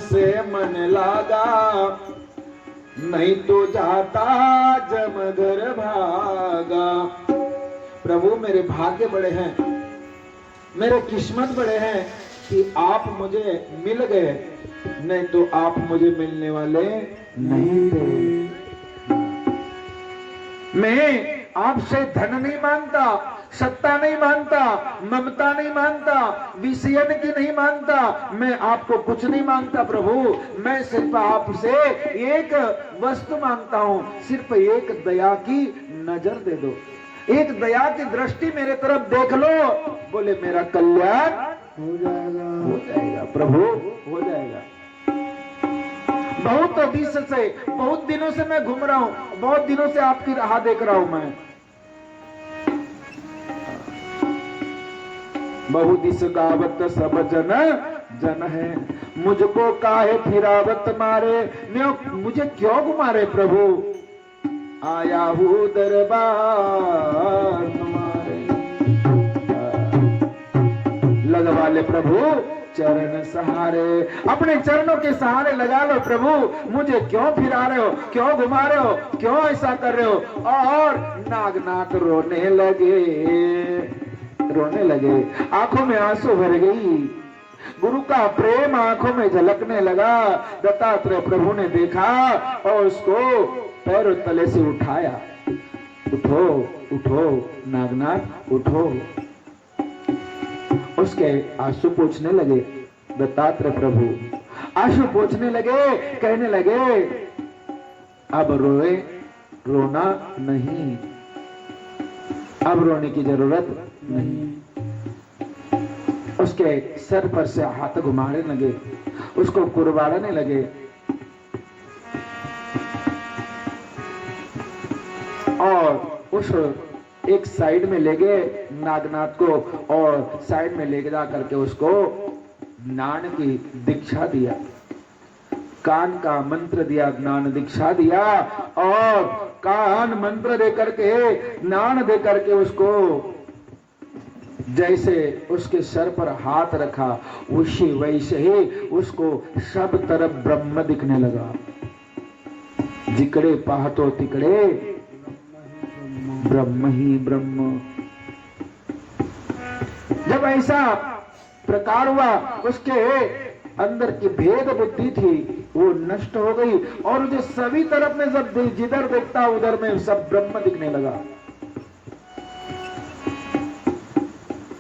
से मन लागा, नहीं तो जाता जमघर भागा। प्रभु मेरे भाग्य बड़े हैं, मेरे किस्मत बड़े हैं कि आप मुझे मिल गए, नहीं तो आप मुझे मिलने वाले नहीं थे। मैं आपसे धन नहीं मांगता, सत्ता नहीं मांगता, ममता नहीं मांगता, विषयन की नहीं मांगता, मैं आपको कुछ नहीं मांगता प्रभु। मैं सिर्फ आपसे एक वस्तु मांगता हूं, सिर्फ एक दया की नजर दे दो, एक दया की दृष्टि मेरे तरफ देख लो। बोले मेरा कल्याण हो जाएगा, हो जाएगा प्रभु, हो जाएगा। बहुत दिस से, बहुत दिनों से मैं घूम रहा हूं, बहुत दिनों से आपकी राह देख रहा हूं मैं। बहु दिस गावत सब जन जन है, मुझको काहे फिरावत मारे, मुझे क्यों घुमारे प्रभु, आया हूँ दरबार तुम्हारे। लगवा ले प्रभु चरण सहारे, अपने चरणों के सहारे लगा लो प्रभु। मुझे क्यों फिरा रहे हो, क्यों घुमा रहे हो, क्यों ऐसा कर रहे हो। और नागनाथ रोने लगे, रोने लगे, आंखों में आंसू भर गई, गुरु का प्रेम आंखों में झलकने लगा। दत्तात्रेय प्रभु ने देखा और उसको पैरों तले से उठाया। उठो उठो नागनाथ उठो। उसके आंसू पोंछने लगे दत्तात्रेय प्रभु, आंसू पोंछने लगे, कहने लगे अब रोए, रोना नहीं, अब रोने की जरूरत नहीं। उसके सर पर से हाथ घुमाने लगे, उसको कुर्बाने लगे और उस एक साइड में ले गए नागनाथ को और साइड में ले जा करके उसको ज्ञान की दीक्षा दिया, कान का मंत्र दिया, ज्ञान दीक्षा दिया और कान मंत्र दे करके ज्ञान दे करके उसको जैसे उसके सर पर हाथ रखा उसी वैसे ही उसको सब तरफ ब्रह्म दिखने लगा। जिकड़े पाहतो तिकड़े ब्रह्म ही ब्रह्म। जब ऐसा प्रकार हुआ उसके अंदर की भेद बुद्धि थी वो नष्ट हो गई और जो सभी तरफ में सब जिधर देखता उधर में सब ब्रह्म दिखने लगा।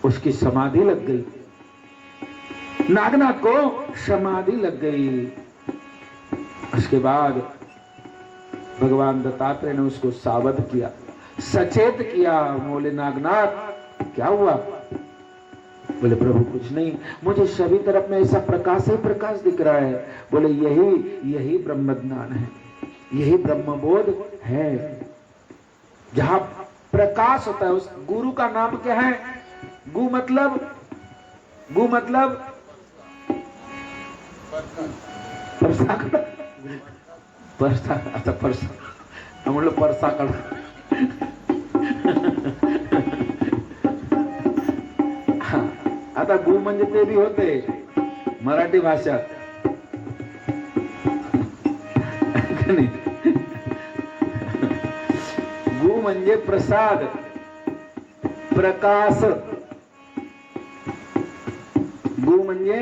उसकी समाधि लग गई, नागनाथ को समाधि लग गई। उसके बाद भगवान दत्तात्रेय ने उसको सावध किया, सचेत किया। बोले नागनाथ क्या हुआ? बोले प्रभु कुछ नहीं, मुझे सभी तरफ में ऐसा प्रकाश ही प्रकाश दिख रहा है। बोले यही ब्रह्म ज्ञान है, यही ब्रह्मबोध है। जहां प्रकाश होता है उस गुरु का नाम क्या है? गु मतलब हम लोग परसा कर आता गु म्हणजे ते बी होते मराठी भाषात गु म्हणजे प्रसाद, प्रकाश। गु म्हणजे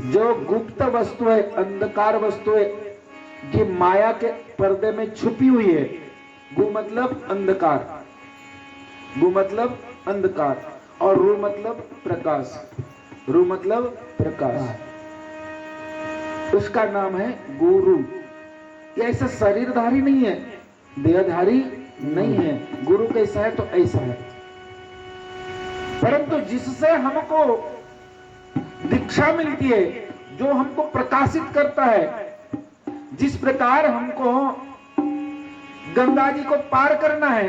जो गुप्त वस्तु है, अंधकार वस्तु है, कि माया के पर्दे में छुपी हुई है। गु मतलब अंधकार, गु मतलब अंधकार और रू मतलब प्रकाश, रू मतलब प्रकाश। उसका नाम है गुरु। ये ऐसा शरीरधारी नहीं है, देहधारी नहीं है। गुरु कैसा है तो ऐसा है, परंतु जिससे हमको दीक्षा मिलती है, जो हमको प्रकाशित करता है, जिस प्रकार हमको गंगा जी को पार करना है,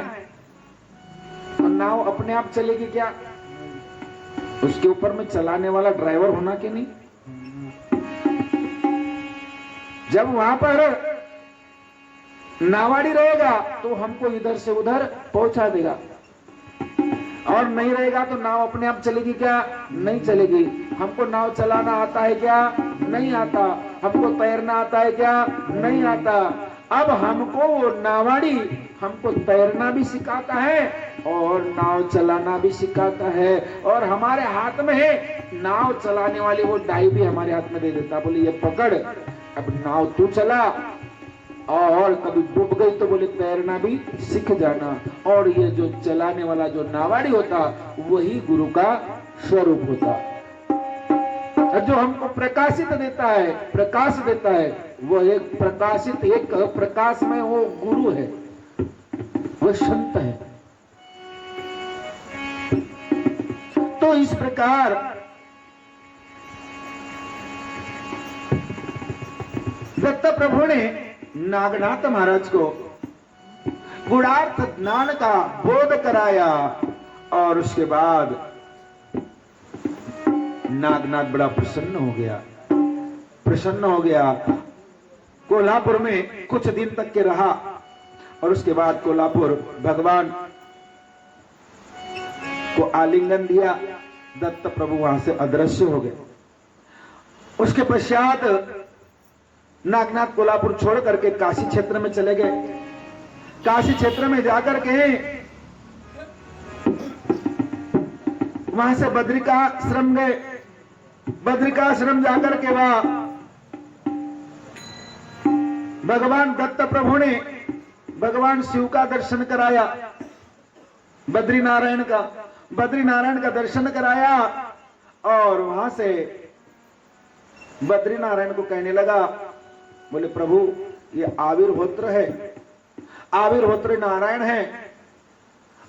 और नाव अपने आप चलेगी क्या? उसके ऊपर में चलाने वाला ड्राइवर होना कि नहीं? जब वहां पर नावाड़ी रहेगा तो हमको इधर से उधर पहुंचा देगा। और नहीं रहेगा तो नाव अपने आप चलेगी क्या? नहीं चलेगी। हमको नाव चलाना आता है क्या? नहीं आता। हमको तैरना आता है क्या? नहीं आता। अब हमको वो नावाड़ी हमको तैरना भी सिखाता है और नाव चलाना भी सिखाता है, और हमारे हाथ में है नाव चलाने वाली वो डाई भी हमारे हाथ में दे देता, बोले ये पकड़, अब नाव तू चला, और कभी डूब गई तो बोले तैरना भी सीख जाना। और ये जो चलाने वाला जो नावाड़ी होता वही गुरु का स्वरूप होता, जो हमको प्रकाशित देता है, प्रकाश देता है, वो एक प्रकाशित, एक प्रकाश में वो गुरु है, वो संत है। तो इस प्रकार दत्त प्रभु ने नागनाथ महाराज को गुणार्थ ज्ञान का बोध कराया, और उसके बाद नागनाथ बड़ा प्रसन्न हो गया, प्रसन्न हो गया। कोल्हापुर में कुछ दिन तक के रहा, और उसके बाद कोल्हापुर भगवान को आलिंगन दिया, दत्त प्रभु वहां से अदृश्य हो गए। उसके पश्चात नागनाथ कोल्हापुर छोड़ करके काशी क्षेत्र में चले गए। काशी क्षेत्र में जाकर के वहां से बद्रिकाश्रम गए। बद्रिकाश्रम जाकर के वहां भगवान दत्त प्रभु ने भगवान शिव का दर्शन कराया, बद्रीनारायण का दर्शन कराया, और वहां से बद्रीनारायण को कहने लगा, बोले प्रभु ये आविर्होत्र है, आविर्होत्र नारायण है,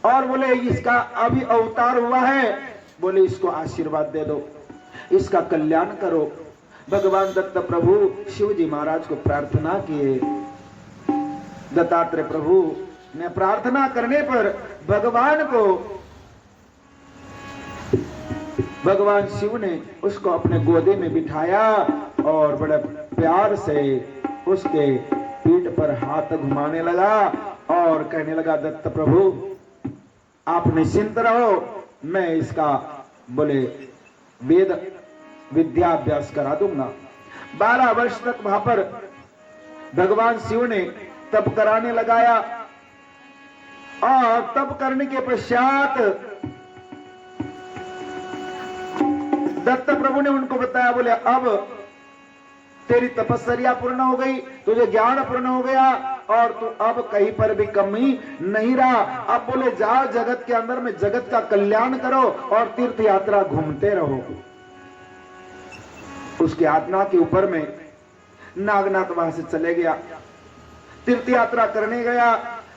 और बोले इसका अभी अवतार हुआ है, बोले इसको आशीर्वाद दे दो, इसका कल्याण करो। भगवान दत्त प्रभु शिव जी महाराज को प्रार्थना किए। दत्तात्रेय प्रभु ने प्रार्थना करने पर भगवान शिव ने उसको अपने गोदे में बिठाया, और बड़े प्यार से उसके पीठ पर हाथ घुमाने लगा, और कहने लगा, दत्त प्रभु आप निश्चिंत रहो, मैं इसका बोले वेद विद्याभ्यास करा दूंगा। 12 वर्ष तक वहां पर भगवान शिव ने तप कराने लगाया, और तप करने के पश्चात दत्त प्रभु ने उनको बताया, बोले अब तेरी तपस्या पूर्ण हो गई, तुझे ज्ञान पूर्ण हो गया, और तू अब कहीं पर भी कमी नहीं रहा। अब बोले जाओ जगत के अंदर में जगत का कल्याण करो, और तीर्थ यात्रा घूमते रहो। उसकी आत्मा के ऊपर में नागनाथ वहां से चले गया, तीर्थ यात्रा करने गया,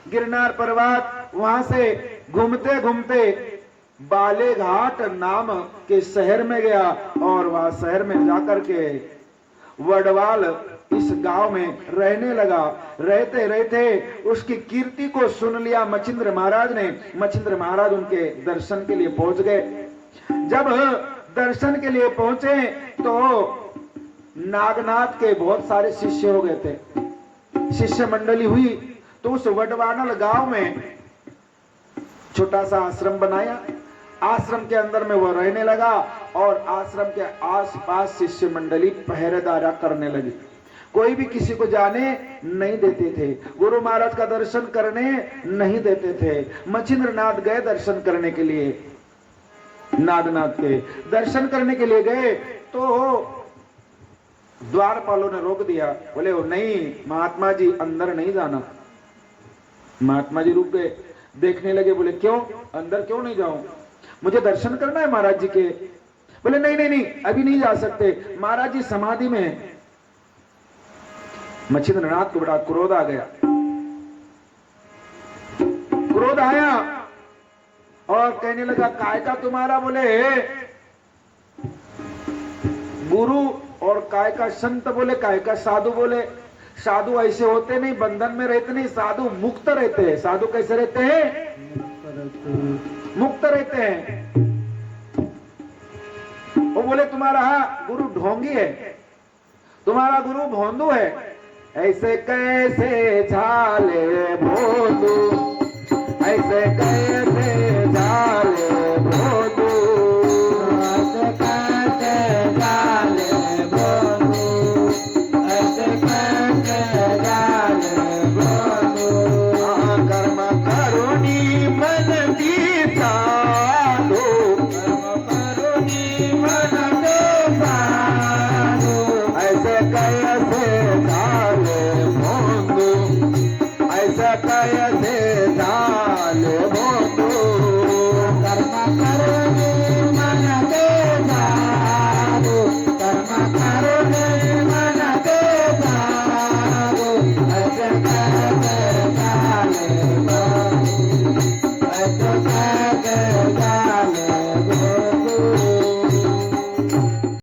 गिरनार पर्वत, वहां से घूमते घूमते बालेघाट नाम के शहर में गया, और वहां शहर में जाकर के वडवाल इस गांव में रहने लगा। रहते रहते उसकी कीर्ति को सुन लिया मचिंद्र महाराज ने। मचिंद्र महाराज उनके दर्शन के लिए पहुंच गए। जब दर्शन के लिए पहुंचे तो नागनाथ के बहुत सारे शिष्य हो गए थे, शिष्य मंडली हुई। तो उस वडवानल गांव में छोटा सा आश्रम बनाया, आश्रम के अंदर में वो रहने लगा, और आश्रम के आसपास शिष्य मंडली पहरेदारा करने लगी। कोई भी किसी को जाने नहीं देते थे, गुरु महाराज का दर्शन करने नहीं देते थे। मचिंद्र नाथ गए दर्शन करने के लिए, नागनाथ के दर्शन करने के लिए गए, तो द्वारपालों ने रोक दिया, बोले वो नहीं महात्मा जी अंदर नहीं जाना। महात्मा जी रुक गए, देखने लगे, बोले क्यों अंदर क्यों नहीं जाऊं, मुझे दर्शन करना है महाराज जी के। बोले नहीं नहीं नहीं अभी नहीं जा सकते, महाराज जी समाधि में है। मचिंद्र नाथ को बड़ा क्रोध आ गया, क्रोध आया और कहने लगा काय का तुम्हारा, बोले गुरु और काय का संत, बोले काय का साधु, बोले साधु ऐसे होते नहीं, बंधन में रहते नहीं, साधु मुक्त रहते हैं। साधु कैसे रहते हैं? मुक्त रहते हैं। वो बोले तुम्हारा गुरु ढोंगी है, तुम्हारा गुरु भोंदू है। ऐसे कैसे झाले भोंदू, ऐसे कैसे